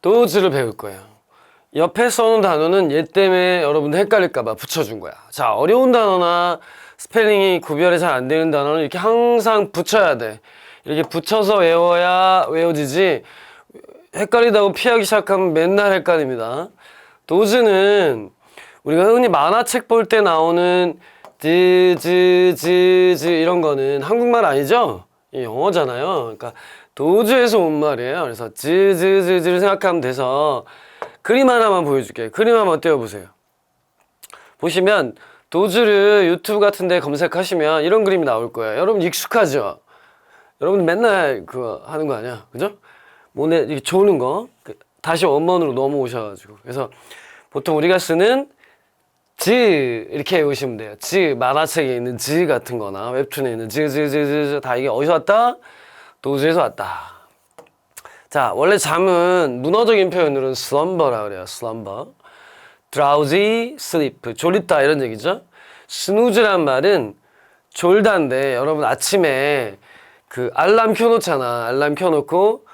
does를 배울 거예요. 옆에 써놓은 단어는 얘 때문에 여러분들 헷갈릴까봐 붙여준 거야. 자, 어려운 단어나 스펠링이 구별이 잘 안 되는 단어는 이렇게 항상 붙여야 돼. 이렇게 붙여서 외워야 외워지지, 헷갈리다고 피하기 시작하면 맨날 헷갈립니다. does는 우리가 흔히 만화책 볼 때 나오는 이런 거는 한국말 아니죠? 영어잖아요. 그러니까 도주에서 온 말이에요. 그래서 를 생각하면 돼서 그림 하나만 보여줄게요. 그림 한번 띄워보세요. 보시면 도주를 유튜브 같은 데 검색하시면 이런 그림이 나올 거예요. 여러분 익숙하죠? 여러분 맨날 그거 하는 거 아니야? 그죠? 뭐네 이렇게 조는 거 다시 원본으로 넘어오셔가지고, 그래서 보통 우리가 쓰는 이렇게 외우시면 돼요. 만화책에 있는 같은 거나 웹툰에 있는 다 이게 어디서 왔다? 도주에서 왔다. 자, 원래 잠은 문어적인 표현으로는 slumber라 그래요. slumber. drowsy, sleep. 졸립다 이런 얘기죠. snooze란 말은 졸다인데, 여러분 아침에 그 알람 켜놓잖아. 알람 켜놓고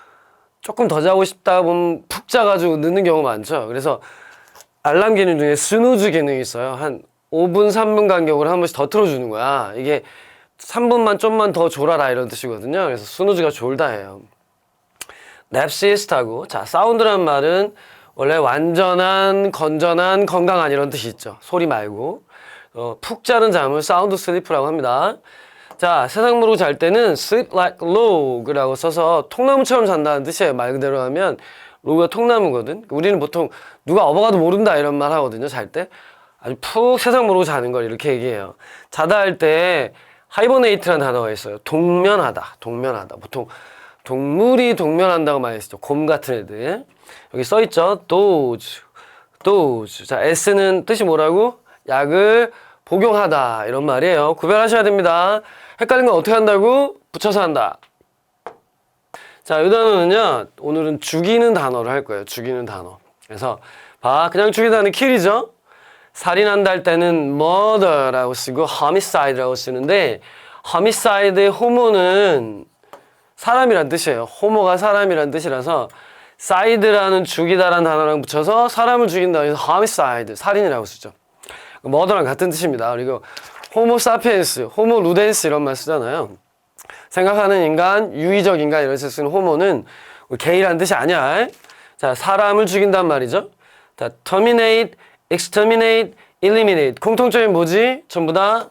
조금 더 자고 싶다 보면 푹 자가지고 늦는 경우 많죠. 그래서 알람 기능 중에 스누즈 기능이 있어요. 한 5분, 3분 간격으로 한 번씩 더 틀어주는 거야. 이게 3분만 좀만 더 졸아라 이런 뜻이거든요. 그래서 스누즈가 졸다예요. 냅시스트하고, 자, 사운드란 말은 원래 완전한, 건전한, 건강한 이런 뜻이 있죠. 소리 말고. 푹 자는 잠을 사운드 슬리프라고 합니다. 자, 세상 모르고 잘 때는 sleep like log라고 써서 통나무처럼 잔다는 뜻이에요. 말 그대로 하면 로그가 통나무거든. 우리는 보통 누가 업어가도 모른다 이런 말 하거든요. 잘 때 아주 푹 세상 모르고 자는 걸 이렇게 얘기해요. 자다 할 때 하이버네이트라는 단어가 있어요. 동면하다. 보통 동물이 동면한다고 많이 쓰죠. 곰 같은 애들. 여기 써있죠. doze. 자, S는 뜻이 뭐라고? 약을 복용하다 이런 말이에요. 구별하셔야 됩니다. 헷갈린 건 어떻게 한다고? 붙여서 한다. 자, 이 단어는요, 오늘은 죽이는 단어를 할 거예요. 죽이는 단어. 그래서 그냥 죽이다는 킬이죠. 살인한다 할 때는 murder라고 쓰고 homicide라고 쓰는데, homicide의 homo는 사람이란 뜻이에요. homo가 사람이란 뜻이라서 side라는 죽이다라는 단어랑 붙여서 사람을 죽인다 해서 homicide, 살인이라고 쓰죠. murder랑 같은 뜻입니다. 그리고 homo sapiens, homo ludens 이런 말 쓰잖아요. 생각하는 인간, 유의적 인간 이런 식으로 쓰는 호모는 게이라는 뜻이 아니야. 자, 사람을 죽인단 말이죠. 자, terminate, exterminate, eliminate. 공통점이 뭐지? 전부 다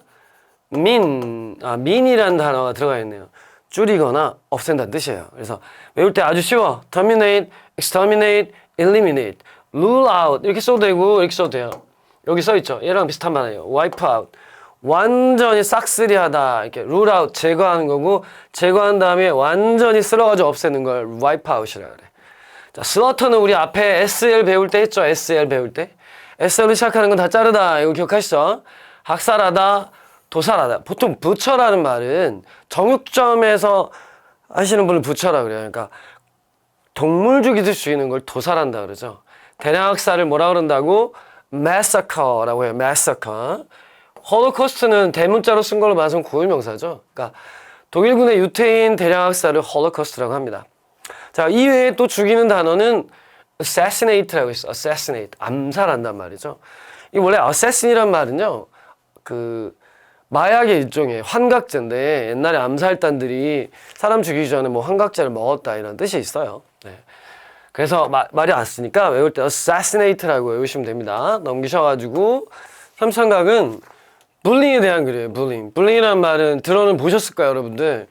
mean이라는 단어가 들어가 있네요. 줄이거나 없앤다는 뜻이에요. 그래서 외울 때 아주 쉬워. terminate, exterminate, eliminate, rule out 이렇게 써도 되고 이렇게 써도 돼요. 여기 써있죠. 얘랑 비슷한 말이에요. wipe out. 완전히 싹쓸이하다, 이렇게 rule out, 제거하는 거고, 제거한 다음에 완전히 쓸어가지고 없애는 걸 wipe out이라 그래. 자, slaughter는 우리 앞에 SL 배울 때 했죠. SL 배울 때. SL로 시작하는 건 다 자르다. 이거 기억하시죠? 학살하다, 도살하다. 보통 butcher라는 말은 정육점에서 하시는 분을 butcher라 그래요. 그러니까 동물 죽이듯이 죽이는 걸 도살한다 그러죠. 대량 학살을 뭐라 그런다고? massacre라고 해요. massacre. 홀로코스트는 대문자로 쓴 걸로 봐서 고유명사죠. 그러니까 독일군의 유태인 대량 학살을 홀로코스트라고 합니다. 자, 이외에 또 죽이는 단어는 assassinate라고 있어. assassinate, 암살한단 말이죠. 이 원래 assassin이란 말은요, 그 마약의 일종의 환각제인데, 옛날에 암살단들이 사람 죽이기 전에 뭐 환각제를 먹었다 이런 뜻이 있어요. 네. 그래서 말이 왔으니까 외울 때 assassinate라고 외우시면 됩니다. 넘기셔가지고 삼천각은 불링에 대한 글이에요. 불링이라는 말은 들어는 보셨을까요, 여러분들?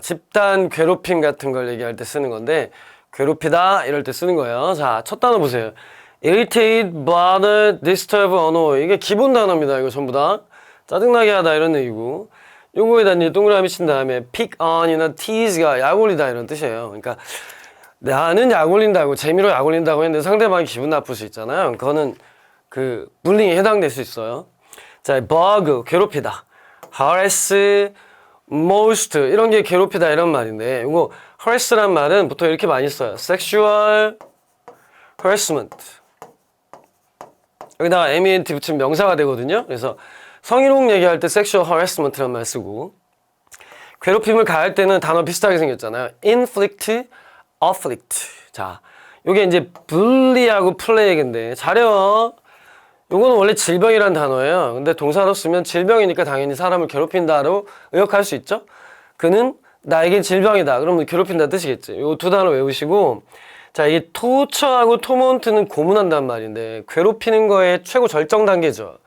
집단 괴롭힘 같은 걸 얘기할 때 쓰는 건데, 괴롭히다 이럴 때 쓰는 거예요. 자, 첫 단어 보세요. irritate, bother, disturb, annoy. 이게 기본 단어입니다. 이거 전부 다 짜증나게 하다 이런 얘기고, 요거에다 이제 동그라미 친 다음에 pick on이나 tease가 약 올리다 이런 뜻이에요. 그러니까 나는 약 올린다고, 재미로 약 올린다고 했는데 상대방이 기분 나쁠 수 있잖아요. 그거는 그 불링에 해당될 수 있어요. 자, bug, 괴롭히다. harass, most, 이런 게 괴롭히다 이런 말인데, 이거 harass란 말은 보통 이렇게 많이 써요. sexual harassment. 여기다가 ment 붙이면 명사가 되거든요. 그래서 성희롱 얘기할 때 sexual harassment라는 말 쓰고, 괴롭힘을 가할 때는 단어 비슷하게 생겼잖아요. inflict, afflict. 자, 요게 이제 bully하고 play인데 잘해요. 요거는 원래 질병이란 단어예요. 근데 동사로 쓰면 질병이니까 당연히 사람을 괴롭힌다로 의역할 수 있죠. 그는 나에겐 질병이다. 그러면 괴롭힌다 뜻이겠지. 요 두 단어 외우시고, 자, 이게 토처하고 토먼트는 고문한단 말인데 괴롭히는 거의 최고 절정 단계죠.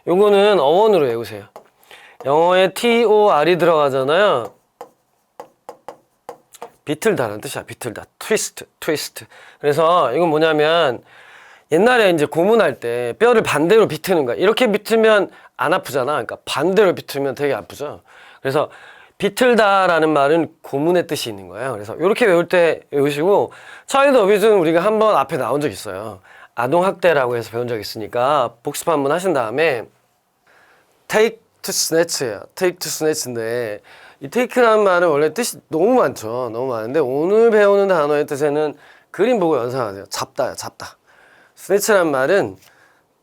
요거는 어원으로 외우세요. 영어에 tor이 들어가잖아요. 비틀다라는 뜻이야. 비틀다. 트위스트. 그래서 이건 뭐냐면 옛날에 이제 고문할 때 뼈를 반대로 비트는 거야. 이렇게 비틀면 안 아프잖아. 그러니까 반대로 비틀면 되게 아프죠. 그래서 비틀다라는 말은 고문의 뜻이 있는 거예요. 그래서 이렇게 외울 때 외우시고, 차일드 어비즈는 우리가 한번 앞에 나온 적 있어요. 아동학대라고 해서 배운 적 있으니까 복습 한번 하신 다음에 take to snatch예요. take to snatch인데 이 take라는 말은 원래 뜻이 너무 많죠. 너무 많은데 오늘 배우는 단어의 뜻에는 그림 보고 연상하세요. 잡다요. 잡다. snatch라는 말은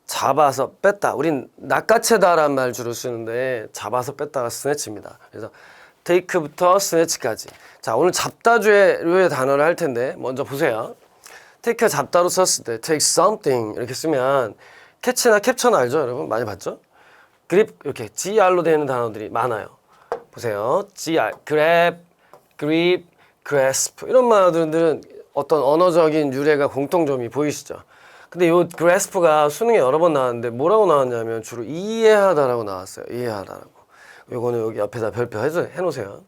잡아서 뺐다. 우린 낚아채다라는 말 주로 쓰는데 잡아서 뺐다가 snatch입니다. 그래서 take부터 snatch까지. 자, 오늘 잡다주의 단어를 할 텐데 먼저 보세요. take가 잡다로 썼을 때 take something 이렇게 쓰면 catch나 capture는 알죠? 여러분 많이 봤죠? grip 이렇게 gr로 되는 단어들이 많아요. 보세요. gr, grab, grip, grasp 이런 말들은 어떤 언어적인 유래가 공통점이 보이시죠? 근데 이 grasp가 수능에 여러 번 나왔는데 뭐라고 나왔냐면 주로 이해하다라고 나왔어요. 이해하다라고. 요거는 여기 옆에다 별표 해놓으세요.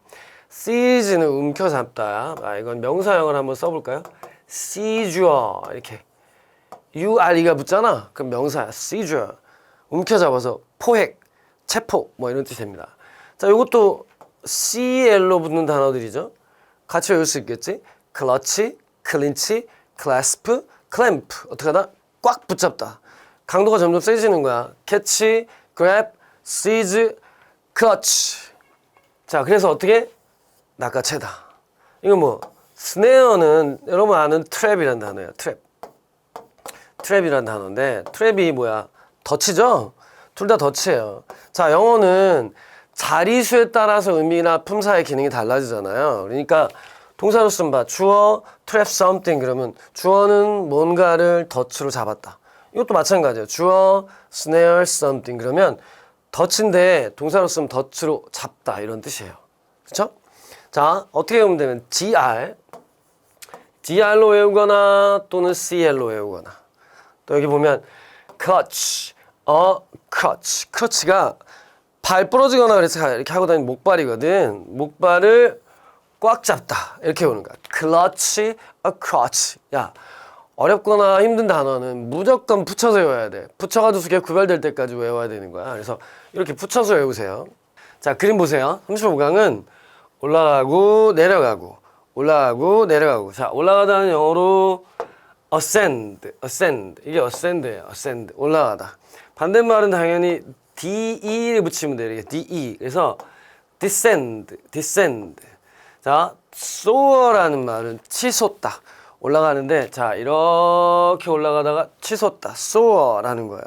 seize는 움켜잡다. 아, 이건 명사형을 한번 써볼까요? seizure 이렇게 ure가 붙잖아. 그럼 명사야. seizure. 움켜잡아서 포획, 체포 뭐 이런 뜻이 됩니다. 자, 요것도 CL로 붙는 단어들이죠. 같이 외울 수 있겠지? clutch, clinch, clasp, clamp. 어떻게 하다? 꽉 붙잡다. 강도가 점점 세지는 거야. catch, grab, seize, clutch. 자, 그래서 어떻게? 낚아채다. 이거 뭐 snare는 여러분 아는 trap이란 단어예요. trap이란 단어인데 trap이 뭐야? 덫이죠? 둘 다 덫이에요. 자, 영어는 자리수에 따라서 의미나 품사의 기능이 달라지잖아요. 그러니까 동사로 쓰면 봐. 주어, trap something 그러면 주어는 뭔가를 덫으로 잡았다. 이것도 마찬가지예요. 주어, snare something 그러면 덫인데 동사로 쓰면 덫으로 잡다 이런 뜻이에요. 그쵸? 자, 어떻게 외우면 되면 gr로 외우거나 또는 cl로 외우거나 또 여기 보면 clutch, clutch가 발 부러지거나 그래서 이렇게 하고 다니는 목발이거든. 목발을 꽉 잡다 이렇게 오는 거야. clutch, crutch. 야, 어렵거나 힘든 단어는 무조건 붙여서 외워야 돼. 붙여가지고 그게 구별될 때까지 외워야 되는 거야. 그래서 이렇게 붙여서 외우세요. 자, 그림 보세요. 35강은 올라가고 내려가고 올라가고 내려가고. 자, 올라가다는 영어로 ascend. 이게 ascend예요. ascend. 올라가다. 반대말은 당연히 DE를 붙이면 돼요. 이게 DE. 그래서 descend. 자, soar라는 말은 치솟다. 올라가는데, 자, 이렇게 올라가다가 치솟다. soar라는 거예요.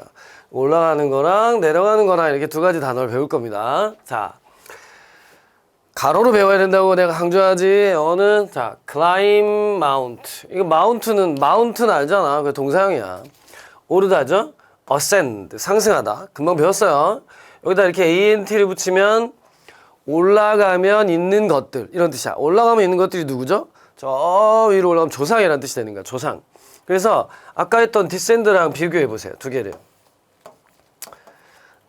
올라가는 거랑 내려가는 거랑 이렇게 두 가지 단어를 배울 겁니다. 자, 가로로 배워야 된다고 내가 강조하지. 영어는 자, climb mount. 이거 마운트는 알잖아. 그 동사형이야. 오르다죠? ascend 상승하다. 금방 배웠어요. 여기다 이렇게 ant를 붙이면 올라가면 있는 것들 이런 뜻이야. 올라가면 있는 것들이 누구죠? 저 위로 올라가면 조상이라는 뜻이 되는 거야. 조상. 그래서 아까 했던 descend랑 비교해 보세요. 두 개를.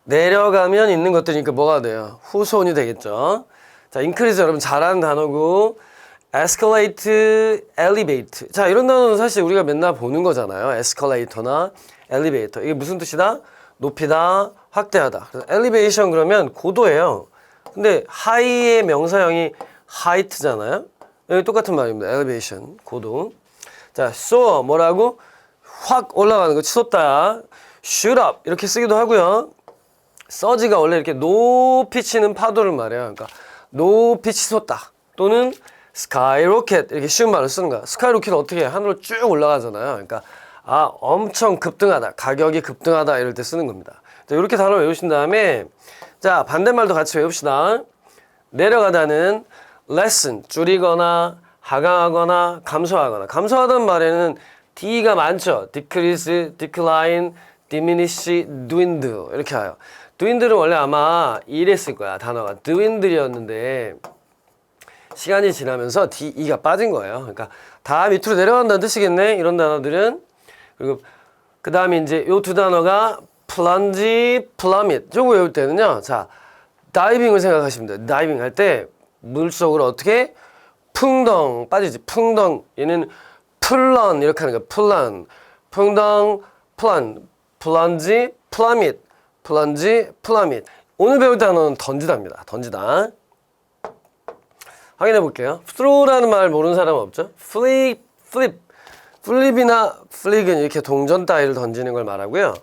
내려가면 있는 것들이니까 뭐가 돼요? 후손이 되겠죠. 자, increase 여러분 잘 아는 단어고 escalate, elevate. 자, 이런 단어는 사실 우리가 맨날 보는 거잖아요. escalator나 elevator. 이게 무슨 뜻이다? 높이다, 확대하다. 그래서 elevation 그러면 고도예요. 근데 high의 명사형이 height잖아요. 여기 똑같은 말입니다. elevation, 고도. 자, soar 뭐라고? 확 올라가는 거 치솟다. shoot up 이렇게 쓰기도 하고요. surge가 원래 이렇게 높이 치는 파도를 말해요. 그러니까 높이 치솟다. 또는 skyrocket 이렇게 쉬운 말을 쓰는 거야. skyrocket은 어떻게 해? 하늘로 쭉 올라가잖아요. 그러니까 아, 엄청 급등하다. 가격이 급등하다 이럴 때 쓰는 겁니다. 자, 이렇게 단어 외우신 다음에 자, 반대말도 같이 외웁시다. 내려가다는 lessen 줄이거나 하강하거나 감소하거나. 감소하다는 말에는 D가 많죠. decrease, decline, diminish, dwindle 이렇게 와요. dwindle은 원래 아마 이랬을 거야. 단어가 dwindle이었는데 시간이 지나면서 E가 빠진 거예요. 그러니까 다 밑으로 내려간다는 뜻이겠네. 이런 단어들은. 그리고 그 다음에 이제 요 두 단어가 plunge, plummet. 요거 외울 때는요. 자, 다이빙을 생각하시면 돼요. 다이빙 할 때 물속으로 어떻게 풍덩 빠지지. 풍덩. 얘는 플런 이렇게 하는 거야. 플런. 풍덩, 플런. 플런지, 플라밋. 플런지, 플라밋. 오늘 배울 단어는 던지다입니다. 던지다. 확인해 볼게요. throw라는 말 모르는 사람 없죠? flip, flip. 플립이나 플릭은 이렇게 동전 따위를 던지는 걸 말하고요.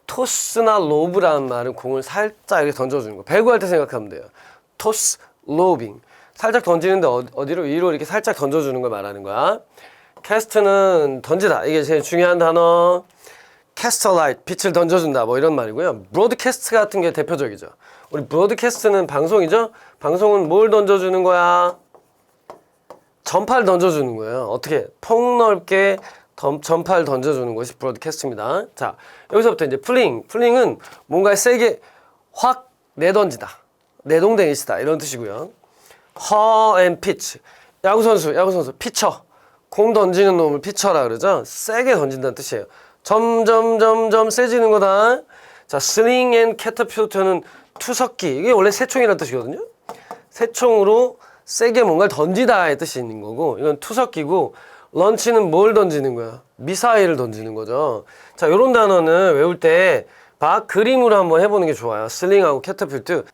토스나 로브라는 말은 공을 살짝 이렇게 던져주는 거. 배구할 때 생각하면 돼요. 토스, 로빙. 살짝 던지는데 어디로? 위로 이렇게 살짝 던져주는 걸 말하는 거야. 캐스트는 던지다. 이게 제일 중요한 단어. 캐스터라이트, 빛을 던져준다. 뭐 이런 말이고요. 브로드캐스트 같은 게 대표적이죠. 우리 브로드캐스트는 방송이죠. 방송은 뭘 던져주는 거야? 전파를 던져주는 거예요. 어떻게? 폭넓게 전파를 던져주는 것이 브로드캐스트입니다. 자, 여기서부터 이제 플링. 플링은 뭔가 세게 확 내던지다. 내동댕이시다. 이런 뜻이고요. 허 앤 피치. 야구선수. 피처. 공 던지는 놈을 피처라 그러죠. 세게 던진다는 뜻이에요. 점점 세지는 거다. 자, 스링 앤 캐터필터는 투석기. 이게 원래 새총이라는 뜻이거든요. 새총으로 세게 뭔가를 던지다의 뜻이 있는 거고, 이건 투석기고, 런치는 뭘 던지는 거야? 미사일을 던지는 거죠. 자, 요런 단어는 외울 때 그림으로 한번 해보는 게 좋아요. 슬링하고 캐터필트.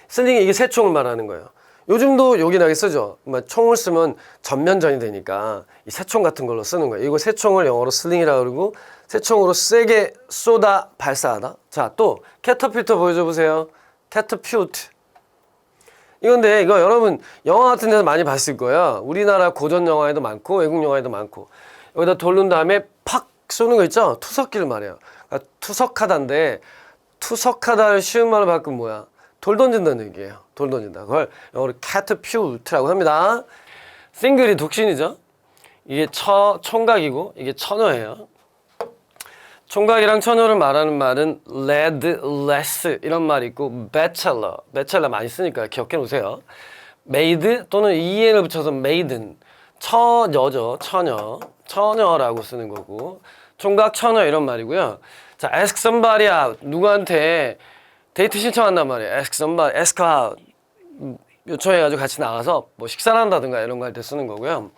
슬링이 이게 새총을 말하는 거예요. 요즘도 요긴하게 쓰죠. 총을 쓰면 전면전이 되니까 이 새총 같은 걸로 쓰는 거예요. 이거 새총을 영어로 슬링이라고 그러고, 새총으로 세게 쏟아 발사하다. 자, 또 캐터필터 보여줘 보세요. 캐터필트. 이건데 이거 여러분 영화 같은 데서 많이 봤을 거예요. 우리나라 고전 영화에도 많고 외국 영화에도 많고. 여기다 돌린 다음에 팍 쏘는 거 있죠? 투석기를 말해요. 그러니까 투석하다인데 투석하다를 쉬운 말로 바꾸면 뭐야? 돌 던진다는 얘기예요. 돌 던진다. 그걸 영어로 catapult라고 합니다. 싱글이 독신이죠. 이게 총각이고 이게 처녀예요. 총각이랑 처녀를 말하는 말은 lad, less 이런 말이 있고 bachelor 많이 쓰니까 기억해 놓으세요. maid 또는 en을 붙여서 maiden, 처녀죠. 처녀라고 쓰는 거고 총각, 처녀 이런 말이고요. 자, ask somebody out. 누구한테 데이트 신청한단 말이에요. ask somebody, ask out. 요청해가지고 같이 나가서 뭐 식사를 한다든가 이런 거 할 때 쓰는 거고요.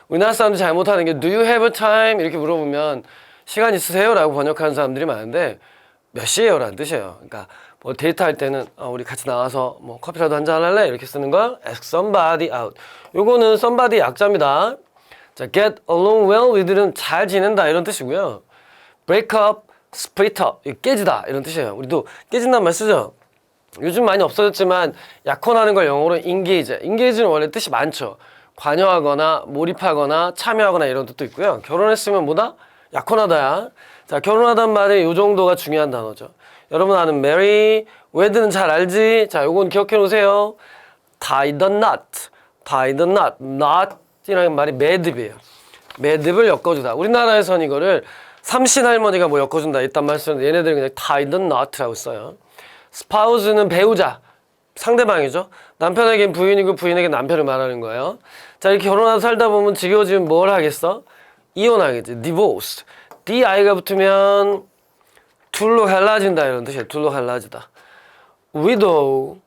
우리나라 사람들이 잘못하는 게 do you have time? 이렇게 물어보면 시간 있으세요? 라고 번역하는 사람들이 많은데 몇 시에요? 라는 뜻이에요. 그러니까 뭐 데이트할 때는 우리 같이 나가서 뭐 커피라도 한잔 할래? 이렇게 쓰는 걸 ask somebody out. 요거는 somebody 약자입니다. 자, get along well with는 잘 지낸다 이런 뜻이고요. break up, split up, 깨지다 이런 뜻이에요. 우리도 깨진다는 말 쓰죠? 요즘 많이 없어졌지만 약혼하는 걸 영어로 engage. engage는 원래 뜻이 많죠. 관여하거나 몰입하거나 참여하거나 이런 뜻도 있고요. 결혼했으면 뭐다? 약혼하다야. 자, 결혼하단 말이 요 정도가 중요한 단어죠. 여러분 아는 marry, wed는 잘 알지? 자, 요건 기억해 놓으세요. tie the knot. not이라는 말이 매듭이에요. 매듭을 엮어주다. 우리나라에선 이거를 삼신 할머니가 뭐 엮어준다 이딴 말 쓰는데 얘네들은 그냥 tie the knot라고 써요. spouse는 배우자. 상대방이죠. 남편에겐 부인이고 부인에겐 남편을 말하는 거예요. 자, 이렇게 결혼하다 살다 보면 지겨워지면 뭘 하겠어? 이혼하겠지. divorced. di가 붙으면 둘로 갈라진다 이런 뜻이에요. 둘로 갈라지다. widow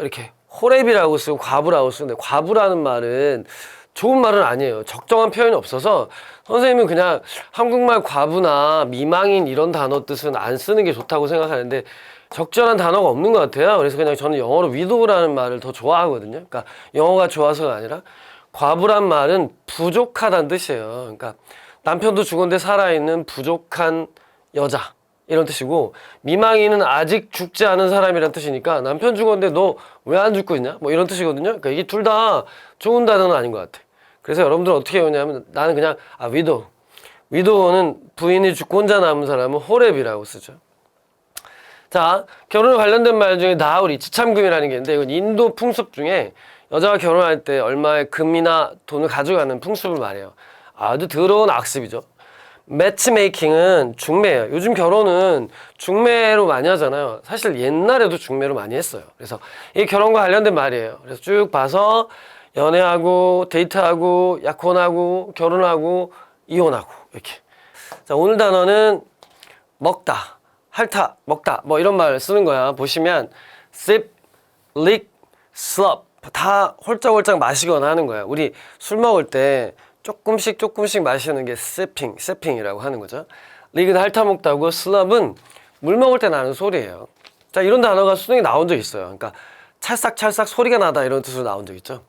이렇게 호랩이라고 쓰고 과부라고 쓰는데 과부라는 말은 좋은 말은 아니에요. 적정한 표현이 없어서 선생님은 그냥 한국말 과부나 미망인 이런 단어 뜻은 안 쓰는 게 좋다고 생각하는데 적절한 단어가 없는 것 같아요. 그래서 그냥 저는 영어로 widow라는 말을 더 좋아하거든요. 그러니까 영어가 좋아서가 아니라 과부란 말은 부족하다는 뜻이에요. 그러니까 남편도 죽었는데 살아있는 부족한 여자 이런 뜻이고 미망인은 아직 죽지 않은 사람이란 뜻이니까 남편 죽었는데 너 왜 안 죽고 있냐? 뭐 이런 뜻이거든요. 그러니까 이게 둘 다 좋은 단어는 아닌 것 같아. 그래서 여러분들은 어떻게 해오냐면 나는 그냥 widow. widow는 부인이 죽고 혼자 남은 사람은 호랩이라고 쓰죠. 자, 결혼에 관련된 말 중에 나우리, 지참금이라는 게 있는데 이건 인도 풍습 중에 여자가 결혼할 때 얼마의 금이나 돈을 가져가는 풍습을 말해요. 아주 더러운 악습이죠. 매치메이킹은 중매예요. 요즘 결혼은 중매로 많이 하잖아요. 사실 옛날에도 중매로 많이 했어요. 그래서 이 결혼과 관련된 말이에요. 그래서 쭉 봐서 연애하고 데이트하고 약혼하고 결혼하고 이혼하고 이렇게. 자, 오늘 단어는 먹다, 핥아, 먹다 뭐 이런 말 쓰는 거야. 보시면 sip, lick, slurp 다 홀짝홀짝 마시거나 하는 거야. 우리 술 먹을 때 조금씩 마시는 게 sipping이라고 하는 거죠. lick는 핥아 먹다고 slurp은 물 먹을 때 나는 소리예요. 자, 이런 단어가 수능에 나온 적 있어요. 그러니까 찰싹찰싹 소리가 나다 이런 뜻으로 나온 적 있죠.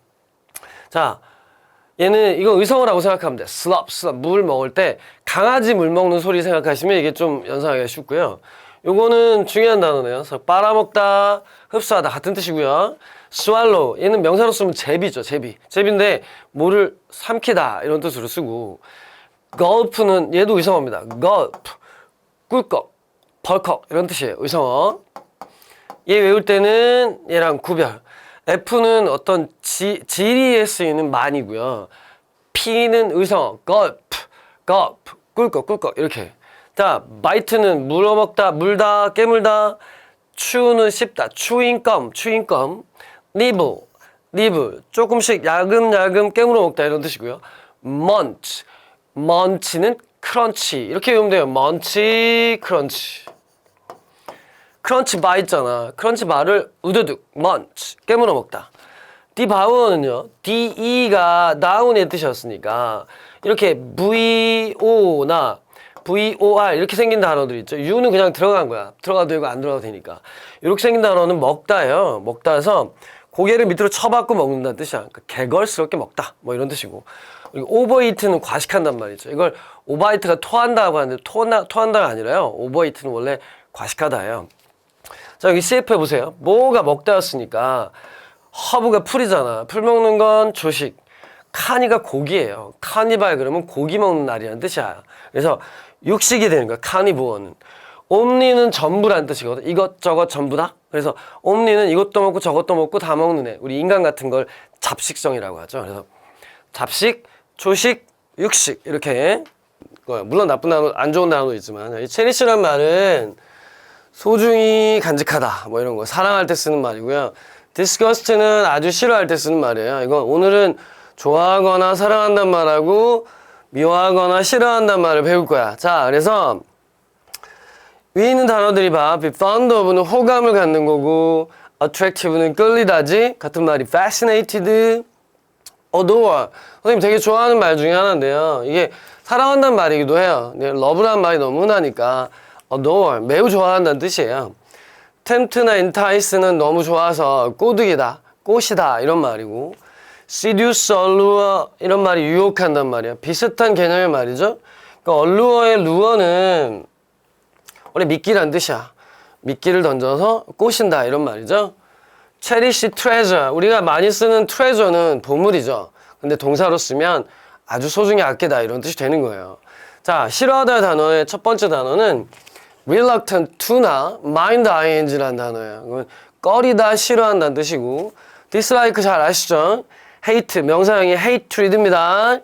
자, 얘는 이거 의성어라고 생각하면 돼. slurp 물 먹을 때 강아지 물 먹는 소리 생각하시면 이게 좀 연상하기가 쉽고요. 요거는 중요한 단어네요. 그래서 빨아먹다, 흡수하다 같은 뜻이고요. swallow 얘는 명사로 쓰면 제비죠. 제비인데 뭐를 삼키다 이런 뜻으로 쓰고, gulp는 얘도 의성어입니다. gulp 꿀꺽, 벌컥 이런 뜻이에요. 의성어. 얘 외울 때는 얘랑 구별. F는 어떤 지리에 쓰이는 만이고요. P는 의성어, gulp, 꿀꺽 이렇게. 자, bite는 물어먹다, 물다, 깨물다. chew는 씹다, chewing gum. nibble, 조금씩 야금야금 깨물어 먹다 이런 뜻이고요. munch는 crunch 이렇게 외우면 돼요. munch, crunch. 크런치 바 있잖아. 크런치 바를 우두둑, munch, 깨물어 먹다. devour는요, de가 down의 뜻이었으니까 이렇게 vo나 vor 이렇게 생긴 단어들 있죠. u는 그냥 들어간 거야. 들어가도 되고 안 들어가도 되니까. 이렇게 생긴 단어는 먹다예요. 먹다에서 고개를 밑으로 쳐박고 먹는다는 뜻이야. 그러니까 개걸스럽게 먹다 뭐 이런 뜻이고. 그리고 overeat는 과식한단 말이죠. 이걸 overeat가 토한다고 하는데 토한다가 아니라요. overeat는 원래 과식하다예요. 자, 여기 CF 해보세요. 뭐가 먹다였으니까 허브가 풀이잖아. 풀 먹는 건 조식. 카니가 고기예요. 카니발 그러면 고기 먹는 날이라는 뜻이야. 그래서 육식이 되는 거야. 카니보어는. 옴니는 전부라는 뜻이거든. 이것저것 전부다. 그래서 옴니는 이것도 먹고 저것도 먹고 다 먹는 애. 우리 인간 같은 걸 잡식성이라고 하죠. 그래서 잡식, 조식, 육식 이렇게. 물론 나쁜 단어, 안 좋은 단어도 있지만 이 체리시란 말은 소중히 간직하다 뭐 이런 거 사랑할 때 쓰는 말이고요. disgust는 아주 싫어할 때 쓰는 말이에요. 이건 오늘은 좋아하거나 사랑한단 말하고 미워하거나 싫어한단 말을 배울 거야. 자, 그래서 위에 있는 단어들이 봐. be fond of는 호감을 갖는 거고, attractive는 끌리다지 같은 말이 fascinated, adore 선생님 되게 좋아하는 말 중에 하나인데요. 이게 사랑한다는 말이기도 해요. love라는 말이 너무 흔하니까 adore 매우 좋아한다는 뜻이에요. tempt나 entice는 너무 좋아서 꼬드기다, 꽃이다 이런 말이고, seduce, allure 이런 말이 유혹한단 말이야. 비슷한 개념의 말이죠. 그러니까 allure의 lure는 원래 미끼란 뜻이야. 미끼를 던져서 꼬신다 이런 말이죠. cherish, treasure 우리가 많이 쓰는 treasure는 보물이죠. 근데 동사로 쓰면 아주 소중히 아끼다 이런 뜻이 되는 거예요. 자, 싫어하다 단어의 첫 번째 단어는 reluctant to나 mind ing라는 단어예요. 꺼리다, 싫어한다는 뜻이고, dislike 잘 아시죠? hate, 명사형이 hatred입니다.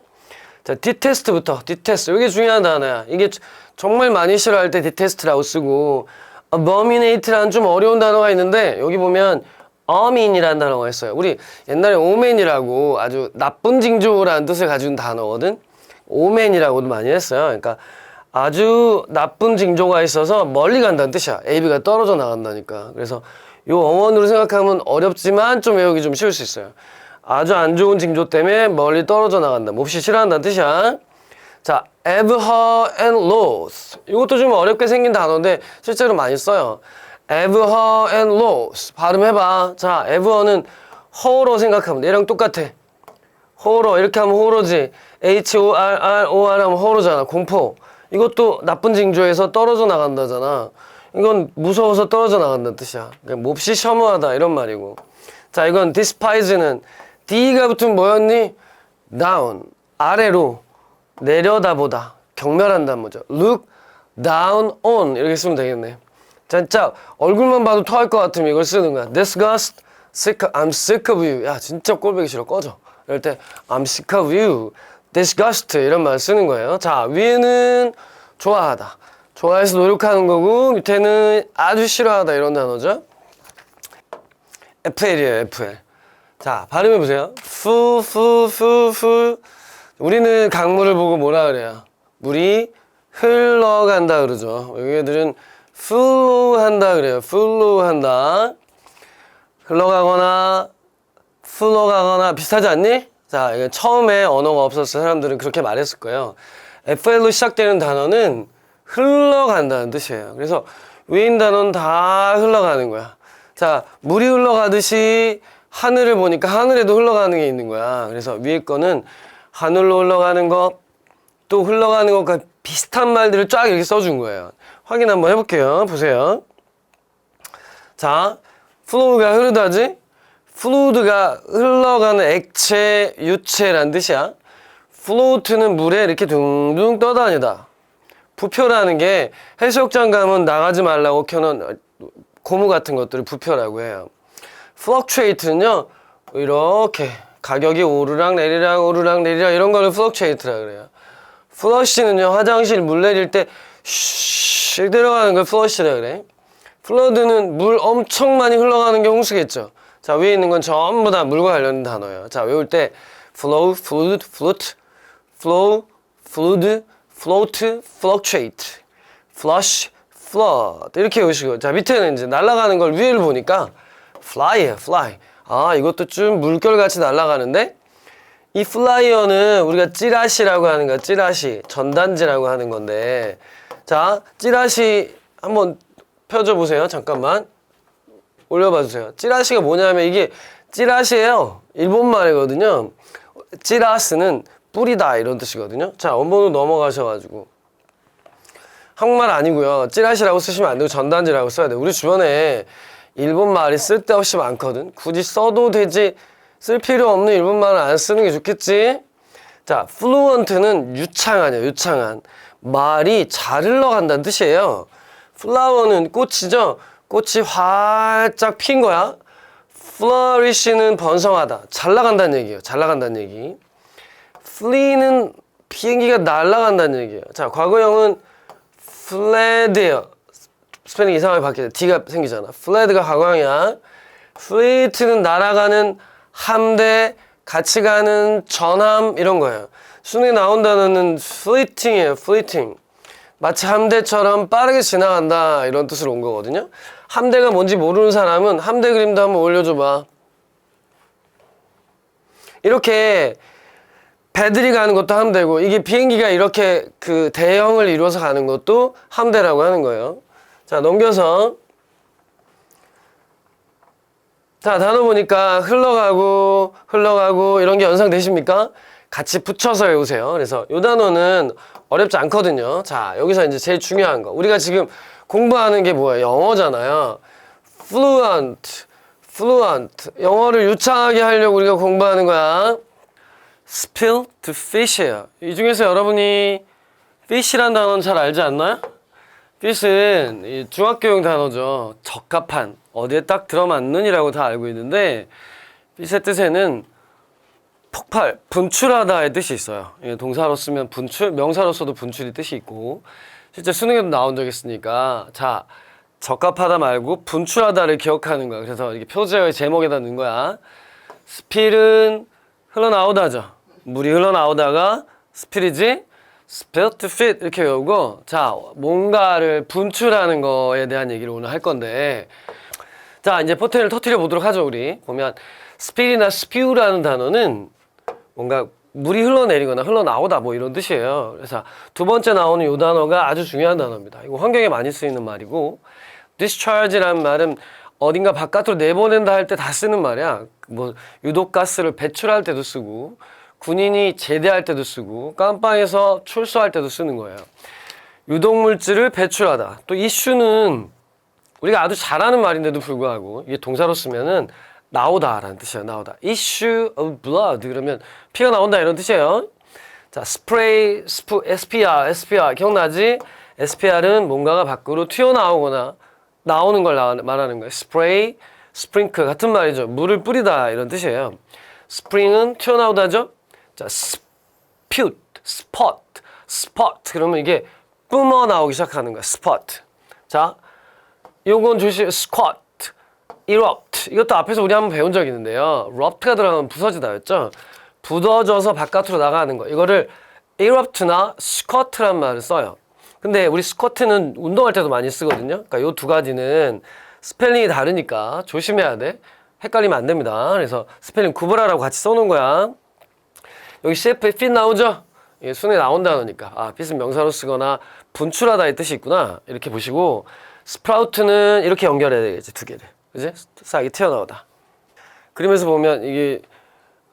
자, detest부터, detest. 이게 중요한 단어야. 이게 정말 많이 싫어할 때 detest라고 쓰고, abominate라는 좀 어려운 단어가 있는데, 여기 보면 omin이라는 단어가 있어요. 우리 옛날에 omen이라고 아주 나쁜 징조라는 뜻을 가진 단어거든? omen이라고도 많이 했어요. 그러니까 아주 나쁜 징조가 있어서 멀리 간다는 뜻이야. AB가 떨어져 나간다니까. 그래서 이 어원으로 생각하면 어렵지만 좀 외우기 좀 쉬울 수 있어요. 아주 안 좋은 징조 때문에 멀리 떨어져 나간다. 몹시 싫어한다는 뜻이야. 자, abhor and loathe. 이것도 좀 어렵게 생긴 단어인데 실제로 많이 써요. abhor and loathe. 발음해봐. 자, abhor는 horror 생각하면 돼. 얘랑 똑같아. horror 이렇게 하면 horror지. horror 하면 horror잖아. 공포. 이것도 나쁜 징조에서 떨어져 나간다잖아. 이건 무서워서 떨어져 나간다는 뜻이야. 그러니까 몹시 셔무하다 이런 말이고. 자, 이건 despise는 D가 붙으면 뭐였니? down, 아래로 내려다보다, 경멸한다는 거죠. look down on 이렇게 쓰면 되겠네. 진짜 얼굴만 봐도 토할 것 같으면 이걸 쓰는 거야. disgust, sick, I'm sick of you. 야, 진짜 꼴보기 싫어. 꺼져. 이럴 때 I'm sick of you. disgust 이런 말 쓰는 거예요. 자, 위에는 좋아하다. 좋아해서 노력하는 거고 밑에는 아주 싫어하다 이런 단어죠. FL이에요, FL. 자, 발음해 보세요. 푸. 우리는 강물을 보고 뭐라 그래요? 물이 흘러간다 그러죠. 여기들은 flow한다 그래요. flow한다. 흘러가거나 flow가거나 비슷하지 않니? 자, 이게 처음에 언어가 없었을 사람들은 그렇게 말했을 거예요. FL로 시작되는 단어는 흘러간다는 뜻이에요. 그래서 위에 있는 단어는 다 흘러가는 거야. 자, 물이 흘러가듯이 하늘을 보니까 하늘에도 흘러가는 게 있는 거야. 그래서 위에 거는 하늘로 흘러가는 것, 또 흘러가는 것과 비슷한 말들을 쫙 이렇게 써준 거예요. 확인 한번 해볼게요. 보세요. 자, flow가 흐르다지? fluid가 흘러가는 액체, 유체란 뜻이야. float는 물에 이렇게 둥둥 떠다니다. 부표라는 게 해수욕장 가면 나가지 말라고 켜놓은 고무 같은 것들을 부표라고 해요. fluctuate는요, 이렇게 가격이 오르락 내리락 이런 거를 fluctuate라 그래요. flush는요, 화장실 물 내릴 때 슉 들어가는 걸 flush라 그래. flood는 물 엄청 많이 흘러가는 게 홍수겠죠. 자, 위에 있는 건 전부 다 물과 관련된 단어예요. 자, 외울 때 flow, fluid, float, flow, fluid, float, fluctuate, flush, flood 이렇게 외우시고, 자, 밑에는 이제 날아가는 걸 위를 보니까 fly예요, fly. 아, 이것도 좀 물결같이 날아가는데 이 플라이어는 우리가 찌라시라고 하는 거야. 찌라시, 전단지라고 하는 건데, 자, 찌라시 한번 펴줘 보세요. 잠깐만 올려봐 주세요. 찌라시가 뭐냐면 이게 찌라시예요. 일본 말이거든요. 찌라스는 뿌리다 이런 뜻이거든요. 자, 원본으로 넘어가셔가지고 한국말 아니고요. 찌라시라고 쓰시면 안 되고 전단지라고 써야 돼요. 우리 주변에 일본 말이 쓸데없이 많거든. 굳이 써도 되지 쓸 필요 없는 일본 말을 안 쓰는 게 좋겠지. 자, fluent는 유창하냐, 유창한. 말이 잘 흘러간다는 뜻이에요. flower는 꽃이죠. 꽃이 활짝 핀 거야. flourish는 번성하다. 잘 나간다는 얘기예요. 잘 나간다는 얘기. flee는 비행기가 날아간다는 얘기예요. 자, 과거형은 fled예요. 스펠링 이상하게 바뀌어요. D가 생기잖아. fled가 과거형이야. fleet는 날아가는 함대, 같이 가는 전함 이런 거예요. 수능에 나온 단어는 fleeting이에요. fleeting. 마치 함대처럼 빠르게 지나간다 이런 뜻으로 온 거거든요. 함대가 뭔지 모르는 사람은 함대 그림도 한번 올려줘봐. 이렇게 배들이 가는 것도 함대고, 이게 비행기가 이렇게 그 대형을 이루어서 가는 것도 함대라고 하는 거예요. 자, 넘겨서. 자, 단어 보니까 흘러가고 이런 게 연상되십니까? 같이 붙여서 외우세요. 그래서 이 단어는 어렵지 않거든요. 자, 여기서 이제 제일 중요한 거. 우리가 지금 공부하는 게 뭐예요? 영어잖아요. fluent. 영어를 유창하게 하려고 우리가 공부하는 거야. spill to fish예요. 이 중에서 여러분이 fish란 단어는 잘 알지 않나요? fish는 이 중학교용 단어죠. 적합한, 어디에 딱 들어맞는 이라고 다 알고 있는데, fish의 뜻에는 폭발, 분출하다의 뜻이 있어요. 동사로 쓰면 분출, 명사로 써도 분출이 뜻이 있고, 실제 수능에도 나온 적이 있으니까, 자, 적합하다 말고 분출하다를 기억하는 거야. 그래서 이렇게 표제의 제목에다 넣은 거야. spill은 흘러나오다죠. 물이 흘러나오다가 spill이지, spill to fit 이렇게 외우고, 자, 뭔가를 분출하는 거에 대한 얘기를 오늘 할 건데, 자, 이제 포텐을 터뜨려 보도록 하죠. 우리 보면 spill이나 spew라는 단어는 뭔가 물이 흘러내리거나 흘러나오다 뭐 이런 뜻이에요. 그래서 두 번째 나오는 이 단어가 아주 중요한 단어입니다. 이거 환경에 많이 쓰이는 말이고, discharge라는 말은 어딘가 바깥으로 내보낸다 할 때 다 쓰는 말이야. 뭐 유독가스를 배출할 때도 쓰고, 군인이 제대할 때도 쓰고, 깜빵에서 출소할 때도 쓰는 거예요. 유독물질을 배출하다. 또 issue는 우리가 아주 잘하는 말인데도 불구하고 이게 동사로 쓰면은 나오다라는 뜻이에요. 나오다. issue of blood 그러면 피가 나온다 이런 뜻이에요. 자, spray, SPR 기억나지? SPR은 뭔가가 밖으로 튀어나오거나 나오는 걸 말하는 거예요. spray, sprinkle 같은 말이죠. 물을 뿌리다 이런 뜻이에요. spring은 튀어나오다죠. 자, dispute, spot, spot. 그러면 이게 뿜어 나오기 시작하는 거야. spot. 자, 요건 조심. squat, erupt. 이것도 앞에서 우리 한번 배운 적 있는데요. rupt가 들어가면 부서지다였죠. 부서져서 바깥으로 나가는 거. 이거를 erupt나 squat란 말을 써요. 근데 우리 squat는 운동할 때도 많이 쓰거든요. 그러니까 요 두 가지는 스펠링이 다르니까 조심해야 돼. 헷갈리면 안 됩니다. 그래서 스펠링 구분하라고 같이 써놓은 거야. 여기 CF fit 나오죠? 이게 순에 나온 단어니까. 아, fit은 명사로 쓰거나 분출하다의 뜻이 있구나. 이렇게 보시고 스프라우트는 이렇게 연결해야 되겠지. 두 개를. 그지? 싹이 튀어나오다. 그림에서 보면 이게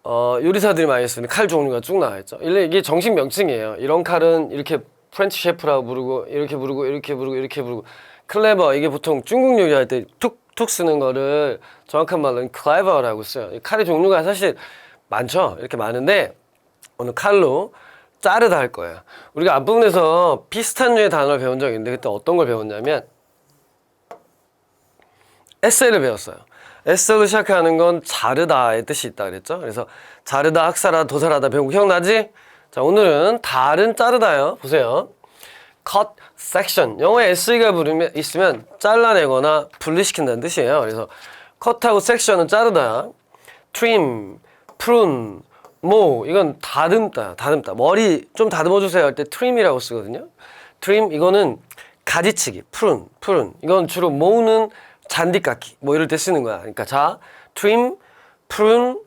요리사들이 많이 쓰는 칼 종류가 쭉 나와 있죠. 이게 정식 명칭이에요. 이런 칼은 이렇게 프렌치 셰프라고 부르고 이렇게 부르고 이렇게 부르고 이렇게 부르고 클레버 이게 보통 중국 요리할 때 툭툭 쓰는 거를 정확한 말로는 클레버라고 써요. 이 칼의 종류가 사실 많죠. 이렇게 많은데 오늘 칼로 자르다 할 거예요. 우리가 앞부분에서 비슷한 류의 단어를 배운 적이 있는데 그때 어떤 걸 배웠냐면 에세이를 배웠어요. 에세이로 시작하는 건 자르다의 뜻이 있다 그랬죠. 그래서 자르다, 학살하다, 도살하다 배우고 기억나지? 자, 오늘은 다른 자르다요. 보세요. cut section. 영어에 SE가 있으면 잘라내거나 분리시킨다는 뜻이에요. 그래서 cut하고 section은 자르다. trim, prune, mow. 이건 다듬다, 다듬다. 머리 좀 다듬어 주세요 할 때 trim이라고 쓰거든요. trim 이거는 가지치기, prune. 이건 주로 mow는 잔디 깎기 뭐 이럴 때 쓰는 거야. 그러니까 자, trim, prune,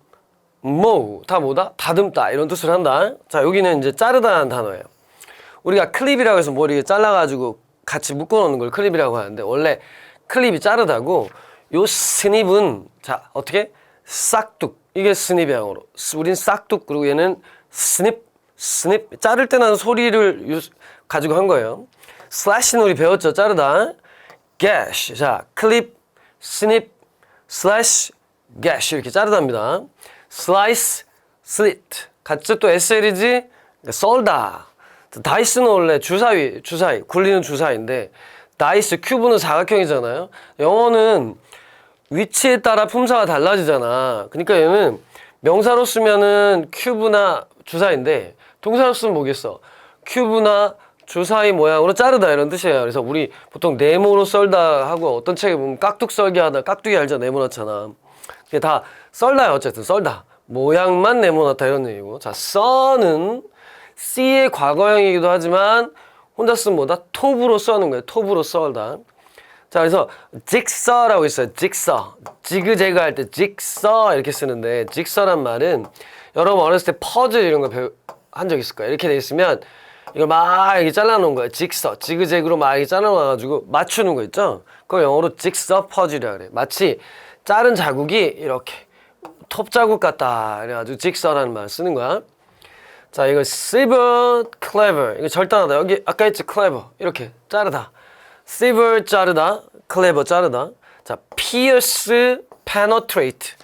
mow 다 뭐다? 다듬다 이런 뜻을 한다. 자, 여기는 이제 자르다라는 단어예요. 우리가 클립이라고 해서 머리에 잘라가지고 같이 묶어놓는 걸 클립이라고 하는데 원래 클립이 자르다고 요 스닙은 자 어떻게? 싹둑 이게 스닙의 영어로 우린 싹둑 그리고 얘는 스닙 자를 때 나는 소리를 가지고 한 거예요. 슬래시는 우리 배웠죠. 자르다. gash 자 클립 스닙 슬래시 gash 이렇게 자르답니다. slice slit 같이 또 SL이지 썰다. 다이스는 원래 주사위 굴리는 주사위인데 다이스 큐브는 사각형이잖아요. 영어는 위치에 따라 품사가 달라지잖아. 그러니까 얘는 명사로 쓰면은 큐브나 주사위인데 동사로 쓰면 뭐겠어? 큐브나 주사위 모양으로 자르다 이런 뜻이에요. 그래서 우리 보통 네모로 썰다 하고 어떤 책에 보면 깍둑 썰기 하다 깍둑이 알죠? 네모나잖아. 이게 다 썰다야. 어쨌든 썰다 모양만 네모나다 이런 얘기고. 자, 써는 C의 과거형이기도 하지만 혼자 쓰면 뭐다? 톱으로 써는 거예요. 톱으로 썰다. 자, 그래서 직서라고 있어요. 직서. 지그재그 할 때 직서 이렇게 쓰는데 직서란 말은 여러분 어렸을 때 퍼즐 이런 거 한 적 있을 거예요. 이렇게 돼 있으면 이걸 막 이렇게 잘라놓은 거예요. 직서. 지그재그로 막 이렇게 잘라놔가지고 맞추는 거 있죠? 그걸 영어로 직서 퍼즐이라 그래요. 마치 자른 자국이 이렇게 톱 자국 같다. 그래가지고 직서라는 말 쓰는 거야. 자, 이거 sieve, clever. 이거 절단하다. 여기 아까 했지 clever. 이렇게 자르다. sieve 자르다, clever 자르다. 자, pierce, penetrate.